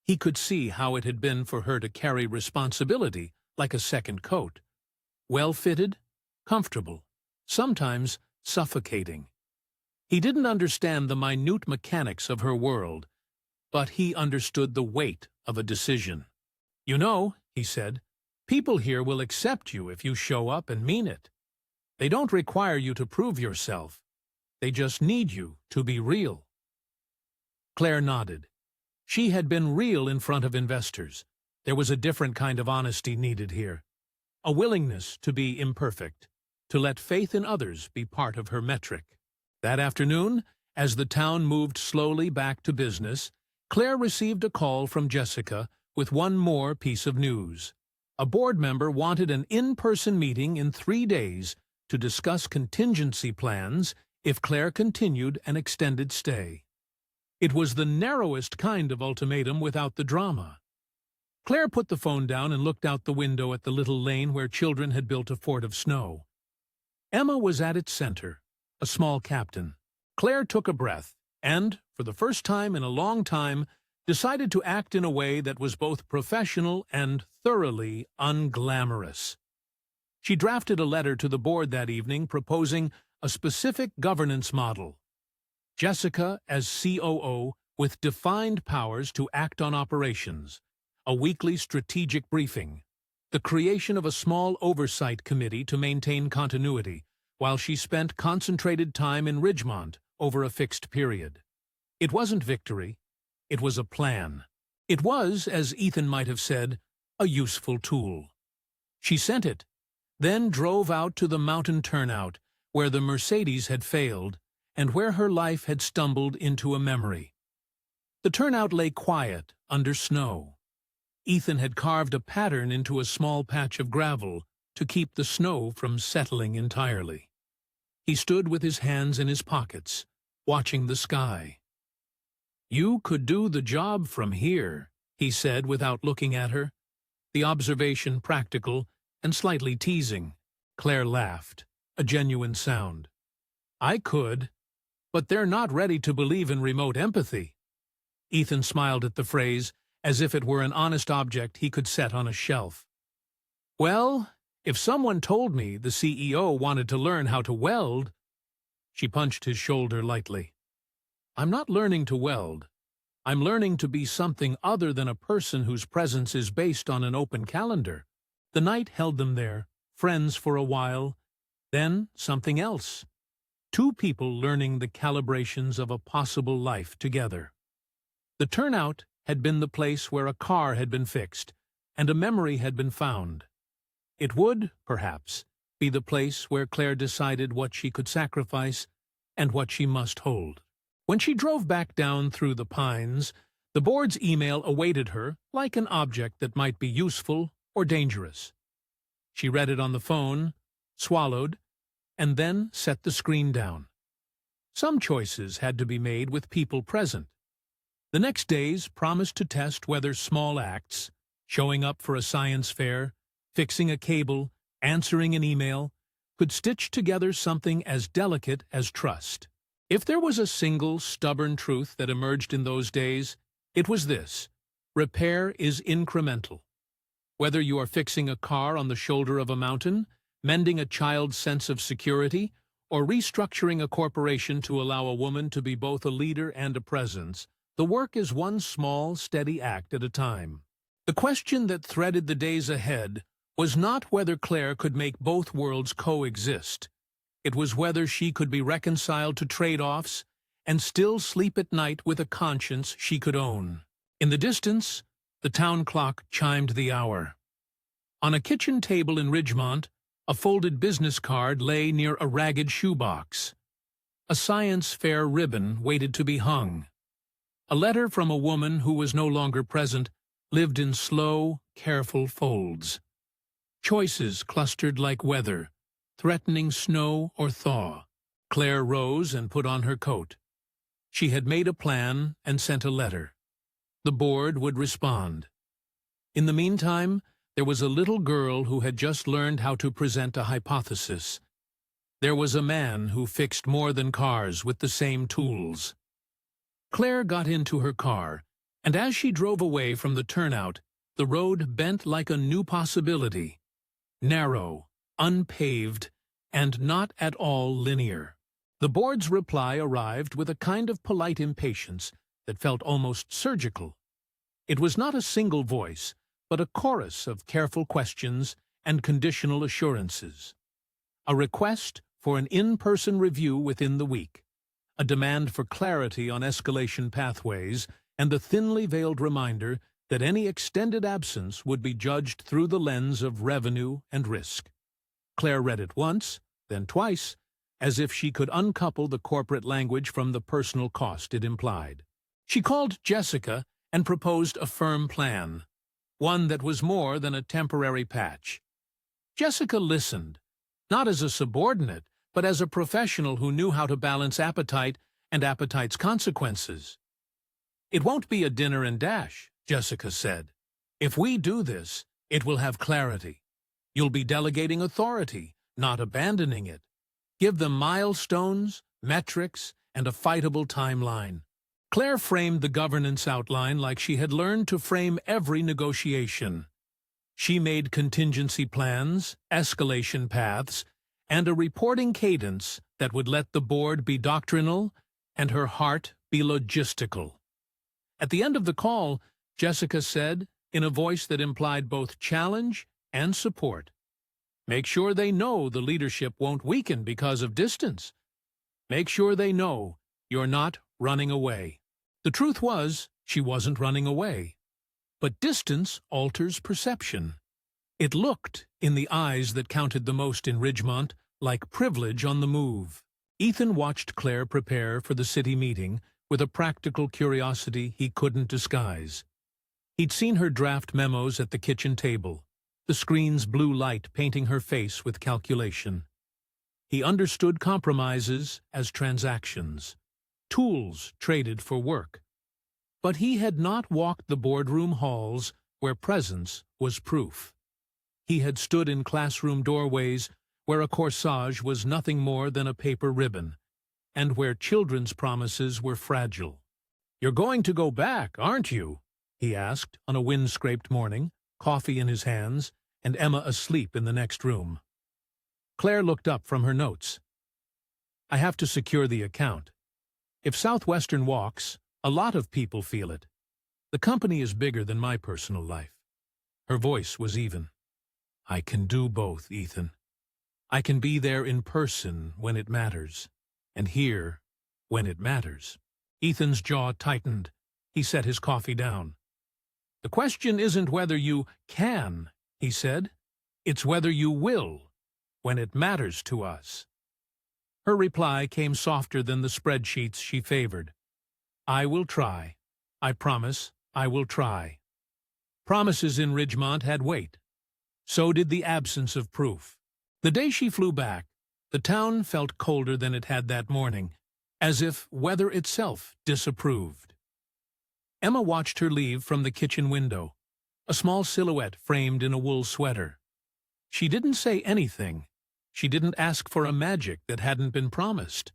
He could see how it had been for her to carry responsibility like a second coat. Well-fitted, comfortable, sometimes suffocating. He didn't understand the minute mechanics of her world, but he understood the weight of a decision. "You know," he said, "people here will accept you if you show up and mean it. They don't require you to prove yourself. They just need you to be real." Clare nodded. She had been real in front of investors. There was a different kind of honesty needed here. A willingness to be imperfect, to let faith in others be part of her metric. That afternoon, as the town moved slowly back to business, Clare received a call from Jessica with one more piece of news. A board member wanted an in-person meeting in 3 days to discuss contingency plans if Clare continued an extended stay. It was the narrowest kind of ultimatum without the drama. Clare put the phone down and looked out the window at the little lane where children had built a fort of snow. Emma was at its center, a small captain. Clare took a breath and, for the first time in a long time, decided to act in a way that was both professional and thoroughly unglamorous. She drafted a letter to the board that evening proposing a specific governance model. Jessica as COO with defined powers to act on operations, a weekly strategic briefing, the creation of a small oversight committee to maintain continuity, while she spent concentrated time in Ridgemont over a fixed period. It wasn't victory, it was a plan. It was, as Ethan might have said, a useful tool. She sent it, then drove out to the mountain turnout, where the Mercedes had failed, and where her life had stumbled into a memory. The turnout lay quiet under snow. Ethan had carved a pattern into a small patch of gravel to keep the snow from settling entirely. He stood with his hands in his pockets, watching the sky. "You could do the job from here," he said without looking at her, the observation practical and slightly teasing. Clare laughed, a genuine sound. "I could, but they're not ready to believe in remote empathy." Ethan smiled at the phrase as if it were an honest object he could set on a shelf. "Well, if someone told me the CEO wanted to learn how to weld—" She punched his shoulder lightly. "I'm not learning to weld. I'm learning to be something other than a person whose presence is based on an open calendar." The night held them there, friends for a while, then something else. Two people learning the calibrations of a possible life together. The turnout had been the place where a car had been fixed, and a memory had been found. It would, perhaps, be the place where Clare decided what she could sacrifice and what she must hold. When she drove back down through the pines, the board's email awaited her like an object that might be useful or dangerous. She read it on the phone, swallowed, and then set the screen down. Some choices had to be made with people present. The next days promised to test whether small acts, showing up for a science fair, fixing a cable, answering an email, could stitch together something as delicate as trust. If there was a single stubborn truth that emerged in those days, it was this: repair is incremental. Whether you are fixing a car on the shoulder of a mountain, mending a child's sense of security, or restructuring a corporation to allow a woman to be both a leader and a presence, the work is one small, steady act at a time. The question that threaded the days ahead was not whether Clare could make both worlds coexist. It was whether she could be reconciled to trade-offs and still sleep at night with a conscience she could own. In the distance, the town clock chimed the hour. On a kitchen table in Ridgemont, a folded business card lay near a ragged shoebox. A science fair ribbon waited to be hung. A letter from a woman who was no longer present lived in slow, careful folds. Choices clustered like weather, threatening snow or thaw. Clare rose and put on her coat. She had made a plan and sent a letter. The board would respond. In the meantime, there was a little girl who had just learned how to present a hypothesis. There was a man who fixed more than cars with the same tools. Clare got into her car, and as she drove away from the turnout, the road bent like a new possibility. Narrow, unpaved, and not at all linear. The board's reply arrived with a kind of polite impatience that felt almost surgical. It was not a single voice, but a chorus of careful questions and conditional assurances. A request for an in-person review within the week, a demand for clarity on escalation pathways, and the thinly veiled reminder that any extended absence would be judged through the lens of revenue and risk. Clare read it once, then twice, as if she could uncouple the corporate language from the personal cost it implied. She called Jessica and proposed a firm plan, one that was more than a temporary patch. Jessica listened, not as a subordinate, but as a professional who knew how to balance appetite and appetite's consequences. "It won't be a dinner and dash," Jessica said. "If we do this, it will have clarity. You'll be delegating authority, not abandoning it. Give them milestones, metrics, and a fightable timeline." Clare framed the governance outline like she had learned to frame every negotiation. She made contingency plans, escalation paths, and a reporting cadence that would let the board be doctrinal and her heart be logistical. At the end of the call, Jessica said, in a voice that implied both challenge and support, "Make sure they know the leadership won't weaken because of distance. Make sure they know you're not running away." The truth was, she wasn't running away. But distance alters perception. It looked, in the eyes that counted the most in Ridgemont, like privilege on the move. Ethan watched Clare prepare for the city meeting with a practical curiosity he couldn't disguise. He'd seen her draft memos at the kitchen table, the screen's blue light painting her face with calculation. He understood compromises as transactions, tools traded for work. But he had not walked the boardroom halls where presence was proof. He had stood in classroom doorways where a corsage was nothing more than a paper ribbon, and where children's promises were fragile. "You're going to go back, aren't you?" he asked on a wind-scraped morning, coffee in his hands, and Emma asleep in the next room. Clare looked up from her notes. "I have to secure the account. If Southwestern walks, a lot of people feel it. The company is bigger than my personal life." Her voice was even. "I can do both, Ethan. I can be there in person when it matters, and here when it matters." Ethan's jaw tightened. He set his coffee down. "The question isn't whether you can," he said. "It's whether you will, when it matters to us." Her reply came softer than the spreadsheets she favored. "I will try. I promise I will try." Promises in Ridgemont had weight. So did the absence of proof. The day she flew back, the town felt colder than it had that morning, as if weather itself disapproved. Emma watched her leave from the kitchen window, a small silhouette framed in a wool sweater. She didn't say anything. She didn't ask for a magic that hadn't been promised.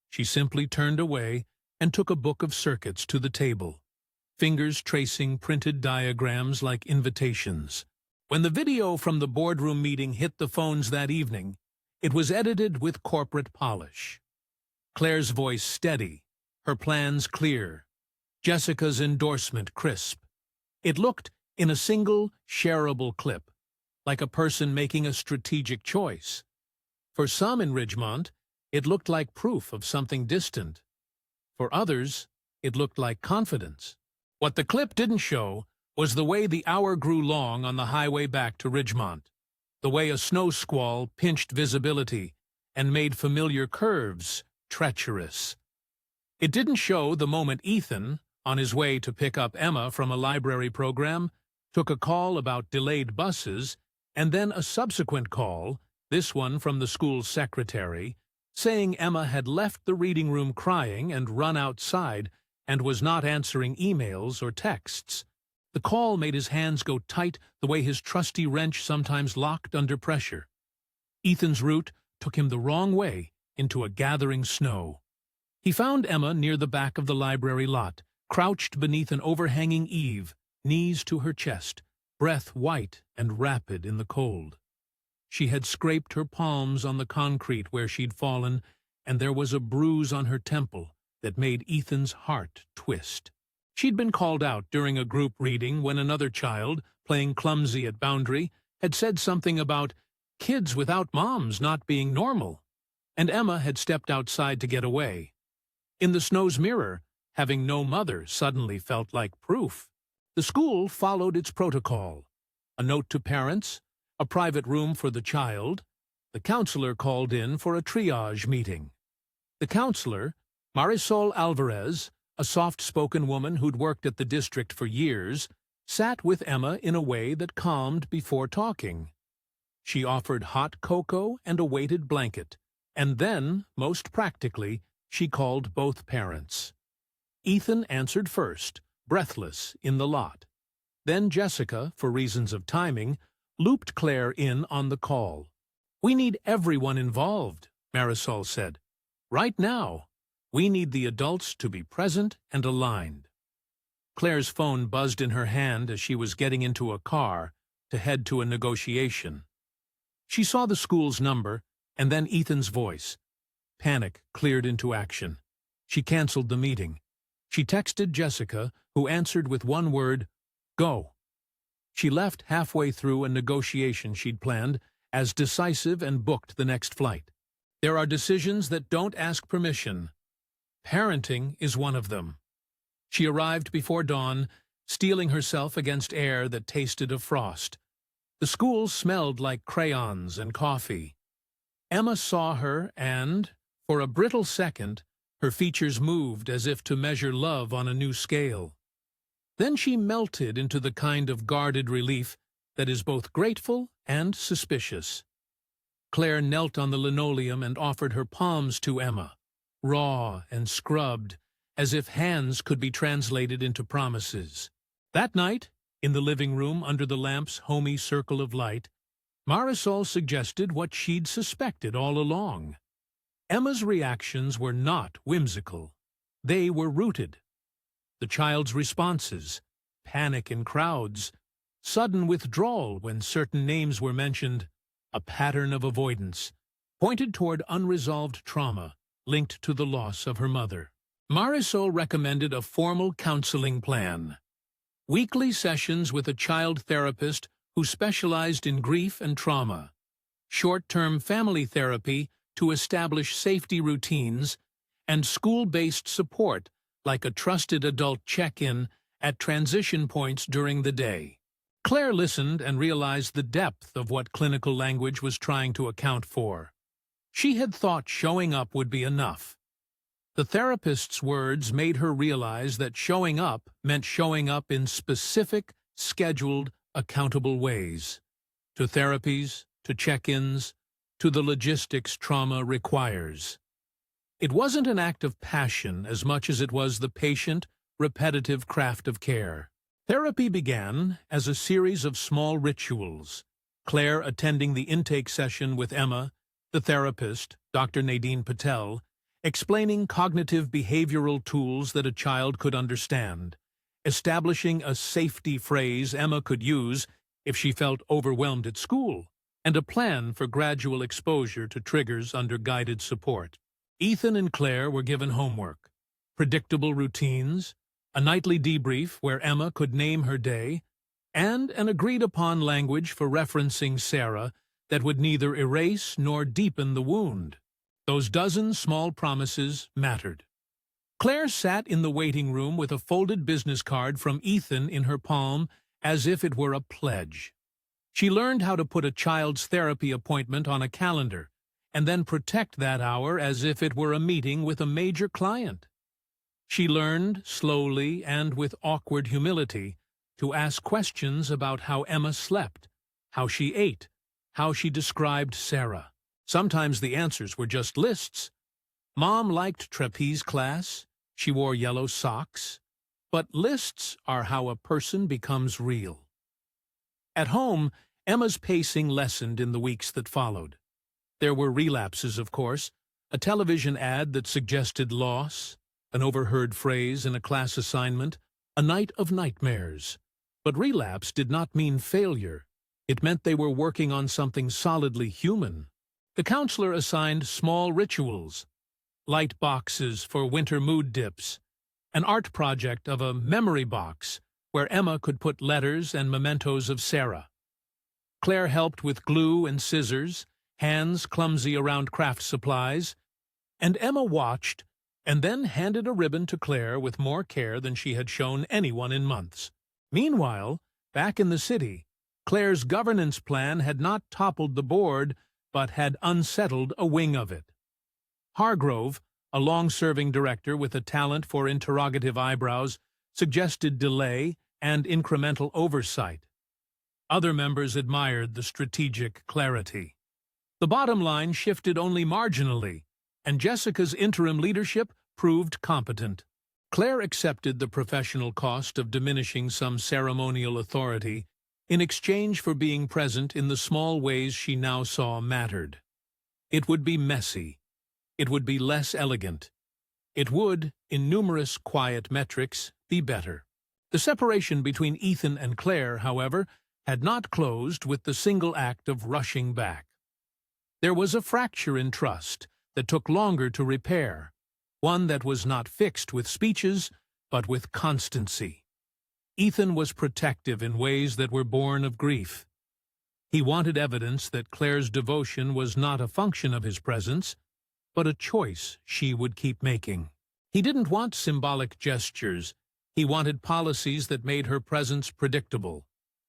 She simply turned away and took a book of circuits to the table, fingers tracing printed diagrams like invitations. When the video from the boardroom meeting hit the phones that evening, it was edited with corporate polish. Clare's voice steady, her plans clear, Jessica's endorsement crisp. It looked, in a single, shareable clip, like a person making a strategic choice. For some in Ridgemont, it looked like proof of something distant. For others, it looked like confidence. What the clip didn't show was the way the hour grew long on the highway back to Ridgemont, the way a snow squall pinched visibility and made familiar curves treacherous. It didn't show the moment Ethan, on his way to pick up Emma from a library program, took a call about delayed buses, and then a subsequent call, this one from the school's secretary, saying Emma had left the reading room crying and run outside and was not answering emails or texts. The call made his hands go tight the way his trusty wrench sometimes locked under pressure. Ethan's route took him the wrong way into a gathering snow. He found Emma near the back of the library lot, crouched beneath an overhanging eave, knees to her chest, breath white and rapid in the cold. She had scraped her palms on the concrete where she'd fallen, and there was a bruise on her temple that made Ethan's heart twist. She'd been called out during a group reading when another child, playing clumsy at boundary, had said something about kids without moms not being normal, and Emma had stepped outside to get away. In the snow's mirror, having no mother suddenly felt like proof. The school followed its protocol. A note to parents, a private room for the child. The counselor called in for a triage meeting. The counselor, Marisol Alvarez, a soft-spoken woman who'd worked at the district for years, sat with Emma in a way that calmed before talking. She offered hot cocoa and a weighted blanket, and then, most practically, she called both parents. Ethan answered first, breathless, in the lot. Then Jessica, for reasons of timing, looped Claire in on the call. "We need everyone involved," Marisol said. "Right now. We need the adults to be present and aligned." Claire's phone buzzed in her hand as she was getting into a car to head to a negotiation. She saw the school's number, and then Ethan's voice. Panic cleared into action. She canceled the meeting. She texted Jessica, who answered with one word, "Go." She left halfway through a negotiation she'd planned, as decisive, and booked the next flight. There are decisions that don't ask permission. Parenting is one of them. She arrived before dawn, steeling herself against air that tasted of frost. The school smelled like crayons and coffee. Emma saw her and, for a brittle second, her features moved as if to measure love on a new scale. Then she melted into the kind of guarded relief that is both grateful and suspicious. Claire knelt on the linoleum and offered her palms to Emma, raw and scrubbed, as if hands could be translated into promises. That night, in the living room under the lamp's homey circle of light, Marisol suggested what she'd suspected all along. Emma's reactions were not whimsical. They were rooted. The child's responses, panic in crowds, sudden withdrawal when certain names were mentioned, a pattern of avoidance, pointed toward unresolved trauma linked to the loss of her mother. Marisol recommended a formal counseling plan. Weekly sessions with a child therapist who specialized in grief and trauma. Short-term family therapy to establish safety routines, and school-based support like a trusted adult check-in at transition points during the day. Claire listened and realized the depth of what clinical language was trying to account for. She had thought showing up would be enough. The therapist's words made her realize that showing up meant showing up in specific, scheduled, accountable ways. To therapies, to check-ins, to the logistics trauma requires. It wasn't an act of passion as much as it was the patient, repetitive craft of care. Therapy began as a series of small rituals, Claire attending the intake session with Emma, the therapist, Dr. Nadine Patel, explaining cognitive behavioral tools that a child could understand, establishing a safety phrase Emma could use if she felt overwhelmed at school, and a plan for gradual exposure to triggers under guided support. Ethan and Claire were given homework, predictable routines, a nightly debrief where Emma could name her day, and an agreed-upon language for referencing Sarah that would neither erase nor deepen the wound. Those dozen small promises mattered. Claire sat in the waiting room with a folded business card from Ethan in her palm as if it were a pledge. She learned how to put a child's therapy appointment on a calendar and then protect that hour as if it were a meeting with a major client. She learned, slowly and with awkward humility, to ask questions about how Emma slept, how she ate, how she described Sarah. Sometimes the answers were just lists. Mom liked trapeze class, she wore yellow socks. But lists are how a person becomes real. At home, Emma's pacing lessened in the weeks that followed. There were relapses, of course, a television ad that suggested loss, an overheard phrase in a class assignment, a night of nightmares. But relapse did not mean failure. It meant they were working on something solidly human. The counselor assigned small rituals, light boxes for winter mood dips, an art project of a memory box where Emma could put letters and mementos of Sarah. Clare helped with glue and scissors, hands clumsy around craft supplies, and Emma watched and then handed a ribbon to Clare with more care than she had shown anyone in months. Meanwhile, back in the city, Clare's governance plan had not toppled the board, but had unsettled a wing of it. Hargrove, a long-serving director with a talent for interrogative eyebrows, suggested delay and incremental oversight. Other members admired the strategic clarity. The bottom line shifted only marginally, and Jessica's interim leadership proved competent. Clare accepted the professional cost of diminishing some ceremonial authority in exchange for being present in the small ways she now saw mattered. It would be messy. It would be less elegant. It would, in numerous quiet metrics, be better. The separation between Ethan and Clare, however, had not closed with the single act of rushing back. There was a fracture in trust that took longer to repair, one that was not fixed with speeches, but with constancy. Ethan was protective in ways that were born of grief. He wanted evidence that Clare's devotion was not a function of his presence, but a choice she would keep making. He didn't want symbolic gestures. He wanted policies that made her presence predictable.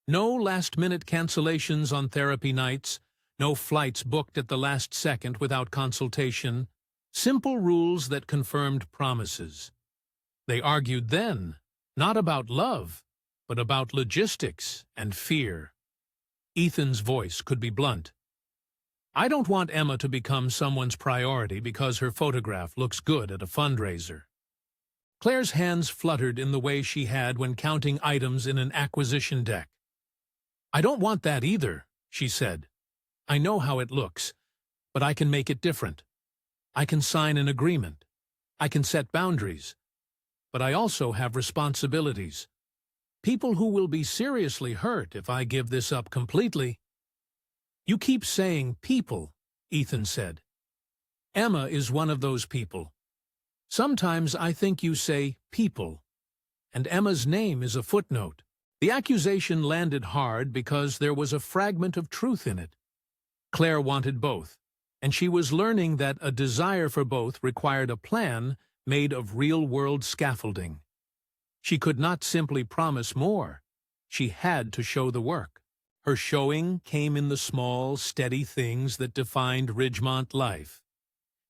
No last-minute cancellations on therapy nights, no flights booked at the last second without consultation, simple rules that confirmed promises. They argued then, not about love, but about logistics and fear. Ethan's voice could be blunt. I don't want Emma to become someone's priority because her photograph looks good at a fundraiser. Clare's hands fluttered in the way she had when counting items in an acquisition deck. I don't want that either, she said. I know how it looks, but I can make it different. I can sign an agreement. I can set boundaries. But I also have responsibilities. People who will be seriously hurt if I give this up completely. You keep saying people, Ethan said. Emma is one of those people. Sometimes I think you say people, and Emma's name is a footnote. The accusation landed hard because there was a fragment of truth in it. Clare wanted both, and she was learning that a desire for both required a plan made of real-world scaffolding. She could not simply promise more. She had to show the work. Her showing came in the small, steady things that defined Ridgemont life.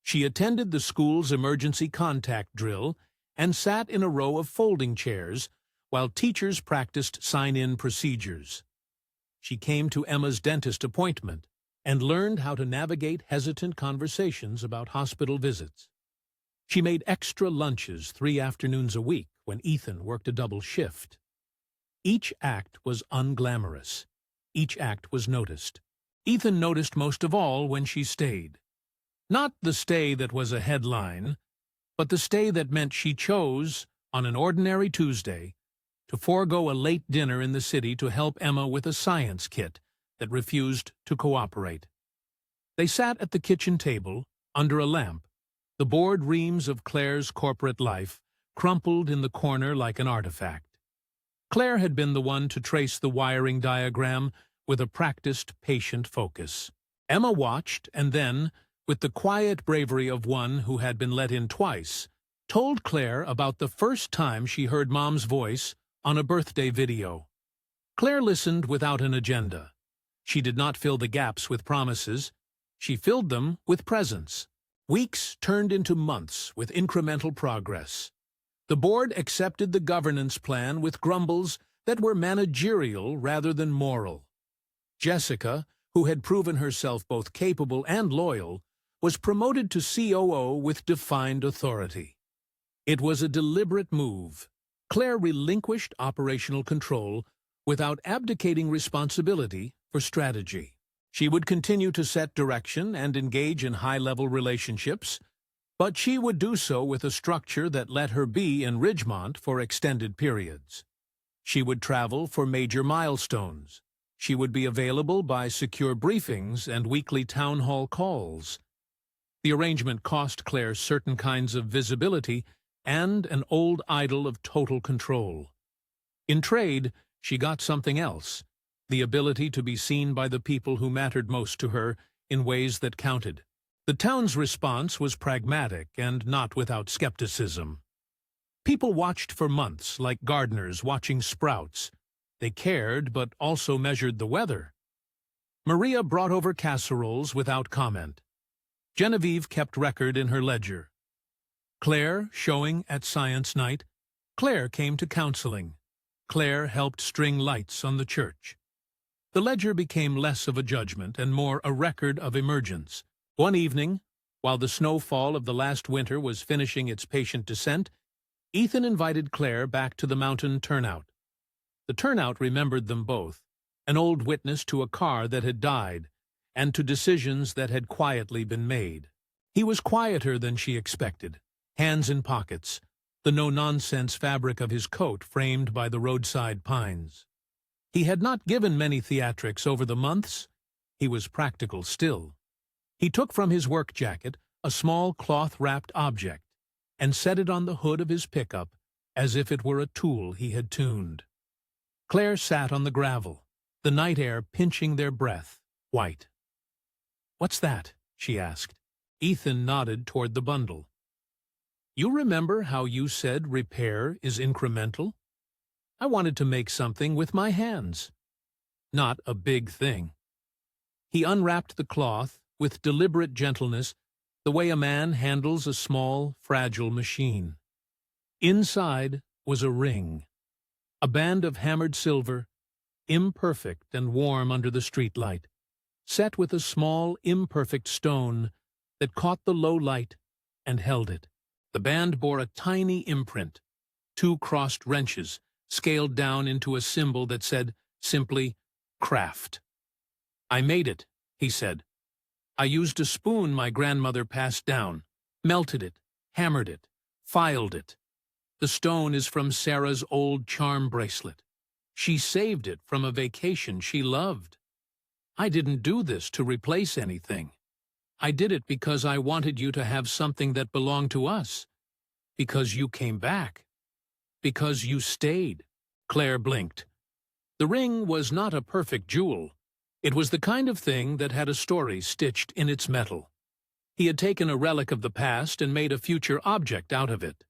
She attended the school's emergency contact drill and sat in a row of folding chairs while teachers practiced sign-in procedures. She came to Emma's dentist appointment and learned how to navigate hesitant conversations about hospital visits. She made extra lunches 3 afternoons a week when Ethan worked a double shift. Each act was unglamorous. Each act was noticed. Ethan noticed most of all when she stayed. Not the stay that was a headline, but the stay that meant she chose, on an ordinary Tuesday, to forego a late dinner in the city to help Emma with a science kit that refused to cooperate. They sat at the kitchen table, under a lamp, the board reams of Clare's corporate life crumpled in the corner like an artifact. Clare had been the one to trace the wiring diagram with a practiced, patient focus. Emma watched and then, with the quiet bravery of one who had been let in twice, told Clare about the first time she heard Mom's voice on a birthday video. Clare listened without an agenda. She did not fill the gaps with promises. She filled them with presence. Weeks turned into months with incremental progress. The board accepted the governance plan with grumbles that were managerial rather than moral. Jessica, who had proven herself both capable and loyal, was promoted to COO with defined authority. It was a deliberate move. Clare relinquished operational control without abdicating responsibility for strategy. She would continue to set direction and engage in high-level relationships, but she would do so with a structure that let her be in Ridgemont for extended periods. She would travel for major milestones, She would be available by secure briefings and weekly town hall calls. The arrangement cost Clare certain kinds of visibility and an old idol of total control. In trade, she got something else, the ability to be seen by the people who mattered most to her in ways that counted. The town's response was pragmatic and not without skepticism. People watched for months like gardeners watching sprouts. They cared, but also measured the weather. Maria brought over casseroles without comment. Genevieve kept record in her ledger. Clare showing at science night. Clare came to counseling. Clare helped string lights on the church. The ledger became less of a judgment and more a record of emergence. One evening, while the snowfall of the last winter was finishing its patient descent, Ethan invited Clare back to the mountain turnout. The turnout remembered them both, an old witness to a car that had died, and to decisions that had quietly been made. He was quieter than she expected, hands in pockets, the no-nonsense fabric of his coat framed by the roadside pines. He had not given many theatrics over the months. He was practical still. He took from his work jacket a small cloth-wrapped object and set it on the hood of his pickup as if it were a tool he had tuned. Clare sat on the gravel, the night air pinching their breath, white. "What's that?" she asked. Ethan nodded toward the bundle. "You remember how you said repair is incremental? I wanted to make something with my hands. Not a big thing." He unwrapped the cloth with deliberate gentleness, the way a man handles a small, fragile machine. Inside was a ring, a band of hammered silver, imperfect and warm under the streetlight, set with a small, imperfect stone that caught the low light and held it. The band bore a tiny imprint, 2 crossed wrenches, scaled down into a symbol that said simply, "Craft." "I made it," he said. "I used a spoon my grandmother passed down, melted it, hammered it, filed it. The stone is from Sarah's old charm bracelet. She saved it from a vacation she loved. I didn't do this to replace anything. I did it because I wanted you to have something that belonged to us. Because you came back. Because you stayed." Clare blinked. The ring was not a perfect jewel. It was the kind of thing that had a story stitched in its metal. He had taken a relic of the past and made a future object out of it.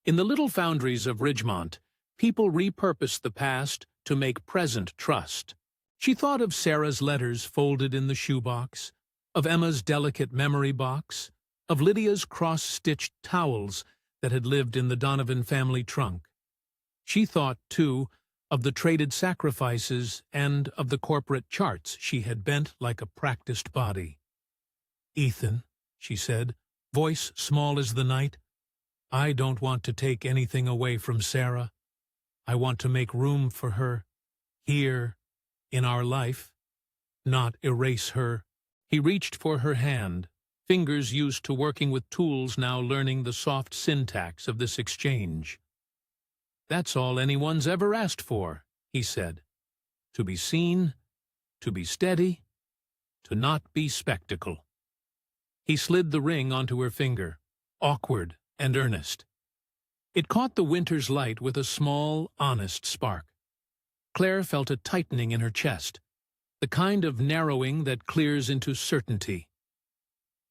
In the little foundries of Ridgemont, people repurposed the past to make present trust. She thought of Sarah's letters folded in the shoebox, of Emma's delicate memory box, of Lydia's cross-stitched towels that had lived in the Donovan family trunk. She thought, too, of the traded sacrifices and of the corporate charts she had bent like a practiced body. "Ethan," she said, voice small as the night, "I don't want to take anything away from Sarah. I want to make room for her, here, in our life, not erase her." He reached for her hand, fingers used to working with tools now learning the soft syntax of this exchange. "That's all anyone's ever asked for," he said. "To be seen, to be steady, to not be spectacle." He slid the ring onto her finger, awkward and earnest. It caught the winter's light with a small, honest spark. Clare felt a tightening in her chest, the kind of narrowing that clears into certainty.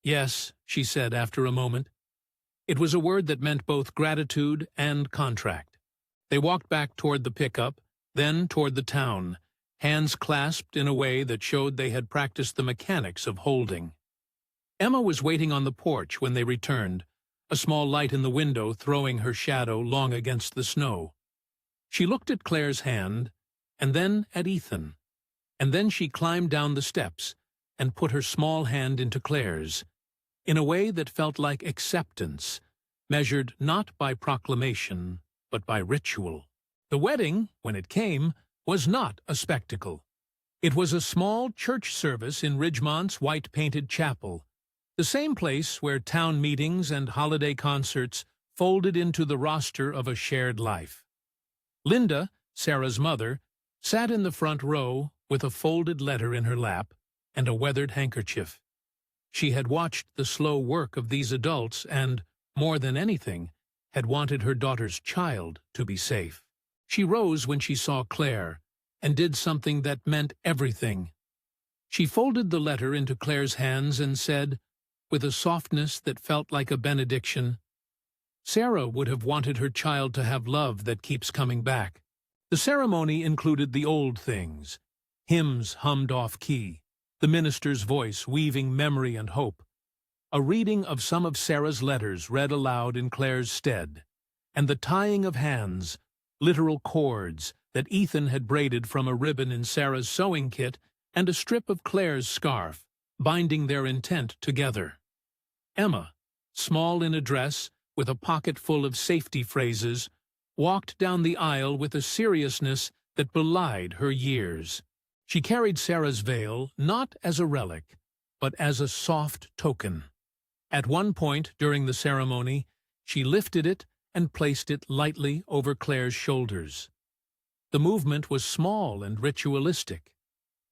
"Yes," she said after a moment. It was a word that meant both gratitude and contract. They walked back toward the pickup, then toward the town, hands clasped in a way that showed they had practiced the mechanics of holding. Emma was waiting on the porch when they returned, a small light in the window throwing her shadow long against the snow. She looked at Clare's hand, and then at Ethan, and then she climbed down the steps and put her small hand into Clare's, in a way that felt like acceptance, measured not by proclamation, but by ritual. The wedding, when it came, was not a spectacle. It was a small church service in Ridgemont's white-painted chapel, the same place where town meetings and holiday concerts folded into the roster of a shared life. Linda, Sarah's mother, sat in the front row with a folded letter in her lap and a weathered handkerchief. She had watched the slow work of these adults and, more than anything, had wanted her daughter's child to be safe. She rose when she saw Clare and did something that meant everything. She folded the letter into Clare's hands and said, with a softness that felt like a benediction, "Sarah would have wanted her child to have love that keeps coming back." The ceremony included the old things, hymns hummed off-key, the minister's voice weaving memory and hope, a reading of some of Sarah's letters read aloud in Clare's stead, and the tying of hands, literal cords that Ethan had braided from a ribbon in Sarah's sewing kit and a strip of Clare's scarf, binding their intent together. Emma, small in a dress, with a pocket full of safety phrases, walked down the aisle with a seriousness that belied her years. She carried Sarah's veil not as a relic, but as a soft token. At one point during the ceremony, she lifted it and placed it lightly over Clare's shoulders. The movement was small and ritualistic.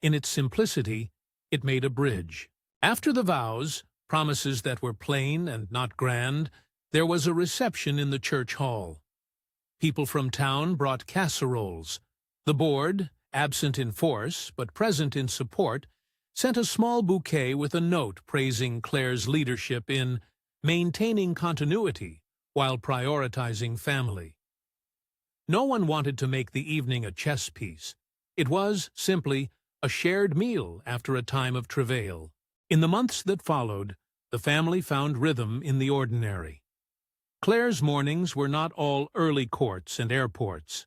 In its simplicity, it made a bridge. After the vows, promises that were plain and not grand, there was a reception in the church hall. People from town brought casseroles. The board, absent in force but present in support, sent a small bouquet with a note praising Clare's leadership in maintaining continuity while prioritizing family. No one wanted to make the evening a chess piece. It was, simply, a shared meal after a time of travail. In the months that followed, the family found rhythm in the ordinary. Clare's mornings were not all early courts and airports.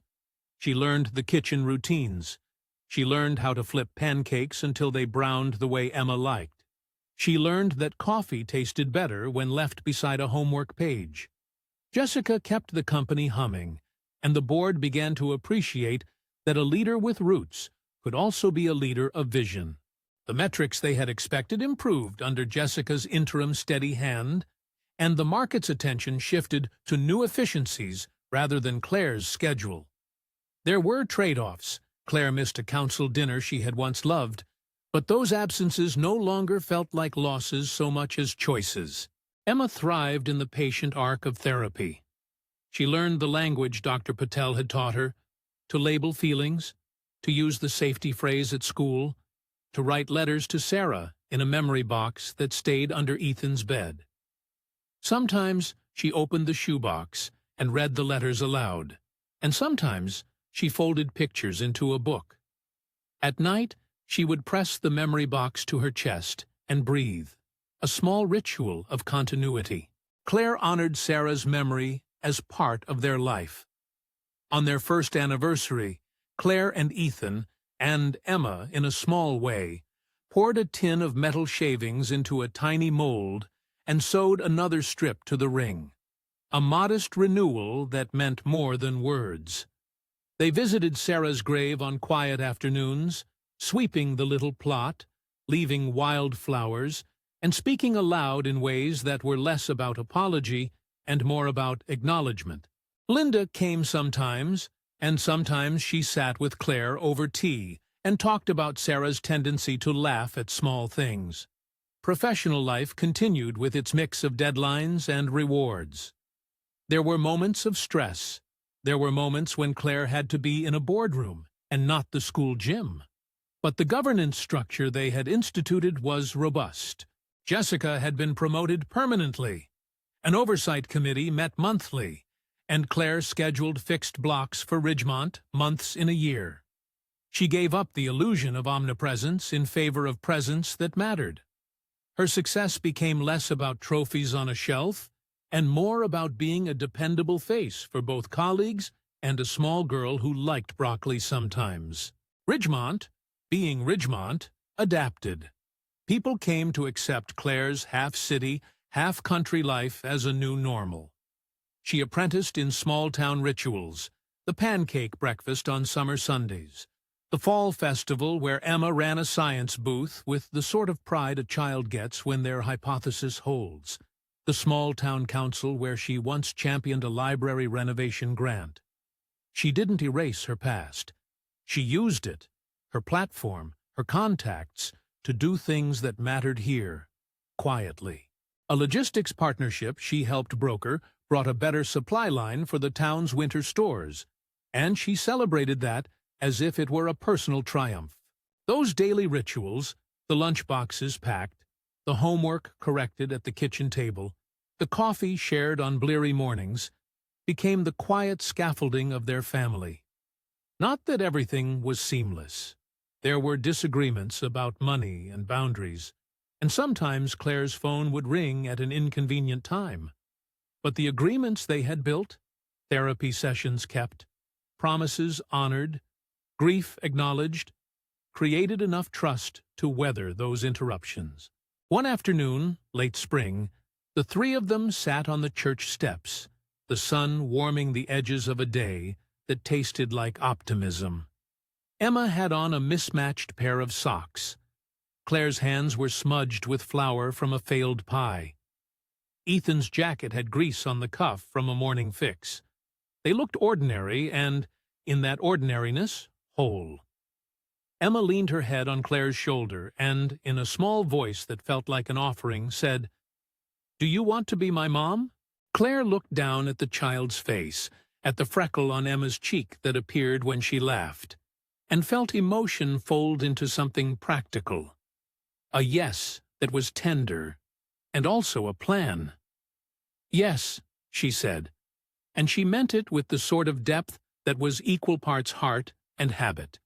She learned the kitchen routines. She learned how to flip pancakes until they browned the way Emma liked. She learned that coffee tasted better when left beside a homework page. Jessica kept the company humming, and the board began to appreciate that a leader with roots could also be a leader of vision. The metrics they had expected improved under Jessica's interim steady hand, and the market's attention shifted to new efficiencies rather than Clare's schedule. There were trade-offs. Clare missed a council dinner she had once loved, but those absences no longer felt like losses so much as choices. Emma thrived in the patient arc of therapy. She learned the language Dr. Patel had taught her, to label feelings, to use the safety phrase at school, to write letters to Sarah in a memory box that stayed under Ethan's bed. Sometimes she opened the shoebox and read the letters aloud, and sometimes she folded pictures into a book. At night, she would press the memory box to her chest and breathe, a small ritual of continuity. Clare honored Sarah's memory as part of their life. On their first anniversary, Clare and Ethan, and Emma in a small way, poured a tin of metal shavings into a tiny mold and sewed another strip to the ring, a modest renewal that meant more than words. They visited Sarah's grave on quiet afternoons, sweeping the little plot, leaving wild flowers, and speaking aloud in ways that were less about apology and more about acknowledgement. Linda came sometimes, and sometimes she sat with Clare over tea and talked about Sarah's tendency to laugh at small things. Professional life continued with its mix of deadlines and rewards. There were moments of stress. There were moments when Clare had to be in a boardroom and not the school gym. But the governance structure they had instituted was robust. Jessica had been promoted permanently. An oversight committee met monthly, and Clare scheduled fixed blocks for Ridgemont months in a year. She gave up the illusion of omnipresence in favor of presence that mattered. Her success became less about trophies on a shelf and more about being a dependable face for both colleagues and a small girl who liked broccoli sometimes. Ridgemont, being Ridgemont, adapted. People came to accept Clare's half-city, half-country life as a new normal. She apprenticed in small-town rituals, the pancake breakfast on summer Sundays, the fall festival where Emma ran a science booth with the sort of pride a child gets when their hypothesis holds, the small-town council where she once championed a library renovation grant. She didn't erase her past. She used it, her platform, her contacts, to do things that mattered here, quietly. A logistics partnership she helped broker brought a better supply line for the town's winter stores, and she celebrated that as if it were a personal triumph. Those daily rituals, the lunch boxes packed, the homework corrected at the kitchen table, the coffee shared on bleary mornings, became the quiet scaffolding of their family. Not that everything was seamless. There were disagreements about money and boundaries, and sometimes Claire's phone would ring at an inconvenient time. But the agreements they had built, therapy sessions kept, promises honored, grief acknowledged, created enough trust to weather those interruptions. One afternoon, late spring, the three of them sat on the church steps, the sun warming the edges of a day that tasted like optimism. Emma had on a mismatched pair of socks. Claire's hands were smudged with flour from a failed pie. Ethan's jacket had grease on the cuff from a morning fix. They looked ordinary and, in that ordinariness, whole. Emma leaned her head on Claire's shoulder and, in a small voice that felt like an offering, said, "Do you want to be my mom?" Claire looked down at the child's face, at the freckle on Emma's cheek that appeared when she laughed, and felt emotion fold into something practical. A yes that was tender, and also a plan. "Yes," she said, and she meant it with the sort of depth that was equal parts heart and habit.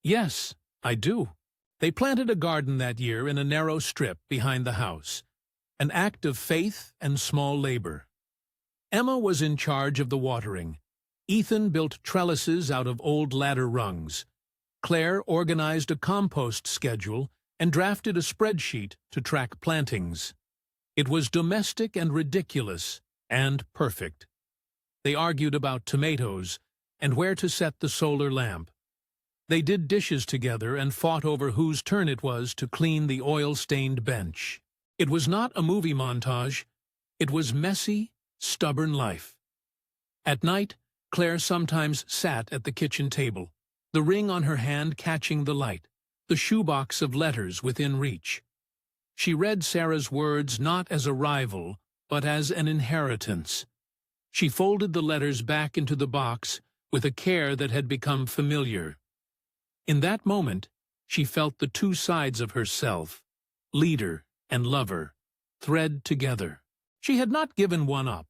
"Yes, I do." They planted a garden that year in a narrow strip behind the house, an act of faith and small labor. Emma was in charge of the watering. Ethan built trellises out of old ladder rungs. Claire organized a compost schedule and drafted a spreadsheet to track plantings. It was domestic and ridiculous, and perfect. They argued about tomatoes and where to set the solar lamp. They did dishes together and fought over whose turn it was to clean the oil-stained bench. It was not a movie montage. It was messy, stubborn life. At night, Claire sometimes sat at the kitchen table, the ring on her hand catching the light, the shoebox of letters within reach. She read Sarah's words not as a rival, but as an inheritance. She folded the letters back into the box with a care that had become familiar. In that moment, she felt the two sides of herself, leader and lover, thread together. She had not given one up.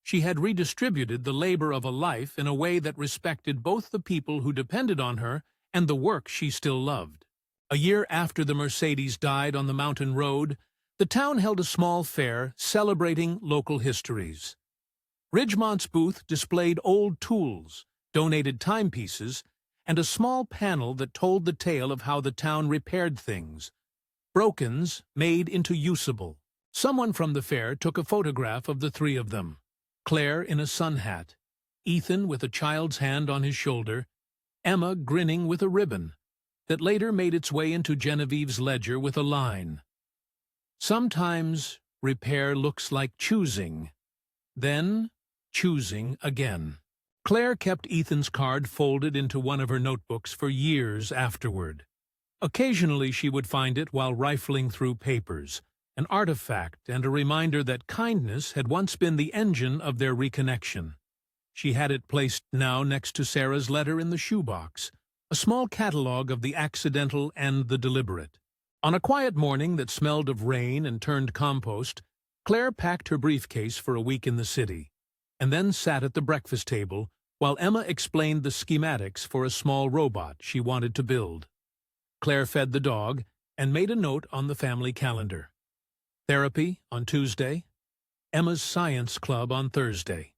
She had redistributed the labor of a life in a way that respected both the people who depended on her and the work she still loved. A year after the Mercedes died on the mountain road, the town held a small fair celebrating local histories. Ridgemont's booth displayed old tools, donated timepieces, and a small panel that told the tale of how the town repaired things. Brokens made into usable. Someone from the fair took a photograph of the three of them. Claire in a sun hat, Ethan with a child's hand on his shoulder, Emma grinning with a ribbon that later made its way into Genevieve's ledger with a line. "Sometimes repair looks like choosing, then choosing again." Claire kept Ethan's card folded into one of her notebooks for years afterward. Occasionally she would find it while rifling through papers, an artifact and a reminder that kindness had once been the engine of their reconnection. She had it placed now next to Sarah's letter in the shoebox, a small catalogue of the accidental and the deliberate. On a quiet morning that smelled of rain and turned compost, Claire packed her briefcase for a week in the city, and then sat at the breakfast table while Emma explained the schematics for a small robot she wanted to build. Claire fed the dog and made a note on the family calendar. Therapy on Tuesday, Emma's science club on Thursday,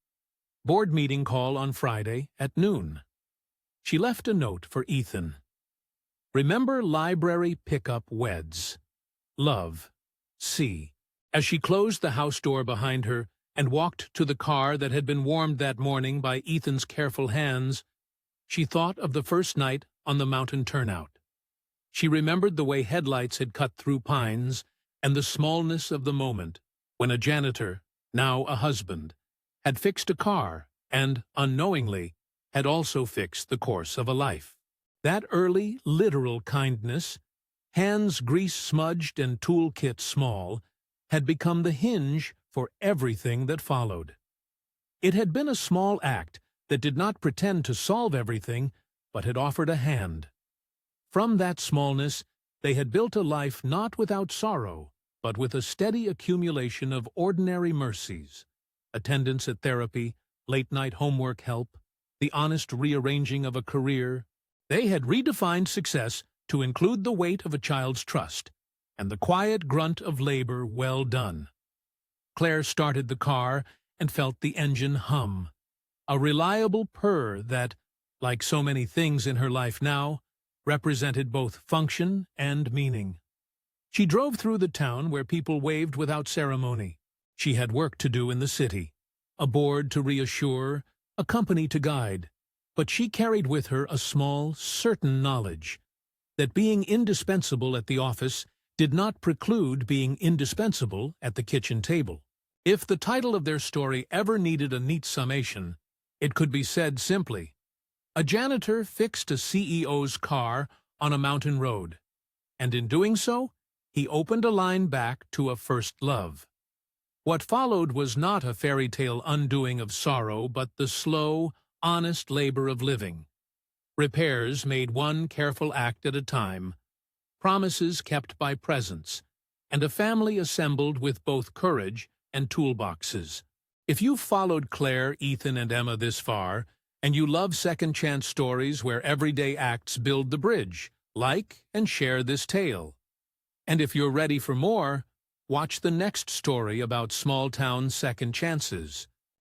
board meeting call on Friday at noon. She left a note for Ethan. "Remember library pickup weds. Love. C." As she closed the house door behind her and walked to the car that had been warmed that morning by Ethan's careful hands, she thought of the first night on the mountain turnout. She remembered the way headlights had cut through pines and the smallness of the moment when a janitor, now a husband, had fixed a car and, unknowingly, had also fixed the course of a life. That early, literal kindness, hands grease-smudged and toolkit small, had become the hinge for everything that followed. It had been a small act that did not pretend to solve everything, but had offered a hand. From that smallness, they had built a life not without sorrow, but with a steady accumulation of ordinary mercies: attendance at therapy, late-night homework help, the honest rearranging of a career. They had redefined success to include the weight of a child's trust and the quiet grunt of labor well done. Clare started the car and felt the engine hum, a reliable purr that, like so many things in her life now, represented both function and meaning. She drove through the town where people waved without ceremony. She had work to do in the city, a board to reassure, a company to guide, but she carried with her a small, certain knowledge that being indispensable at the office did not preclude being indispensable at the kitchen table. If the title of their story ever needed a neat summation, it could be said simply: a janitor fixed a CEO's car on a mountain road, and in doing so, he opened a line back to a first love. What followed was not a fairy tale undoing of sorrow, but the slow, honest labor of living. Repairs made one careful act at a time, promises kept by presence, and a family assembled with both courage and toolboxes. If you've followed Claire, Ethan, and Emma this far, and you love second-chance stories where everyday acts build the bridge, like and share this tale. And if you're ready for more, watch the next story about small-town second chances.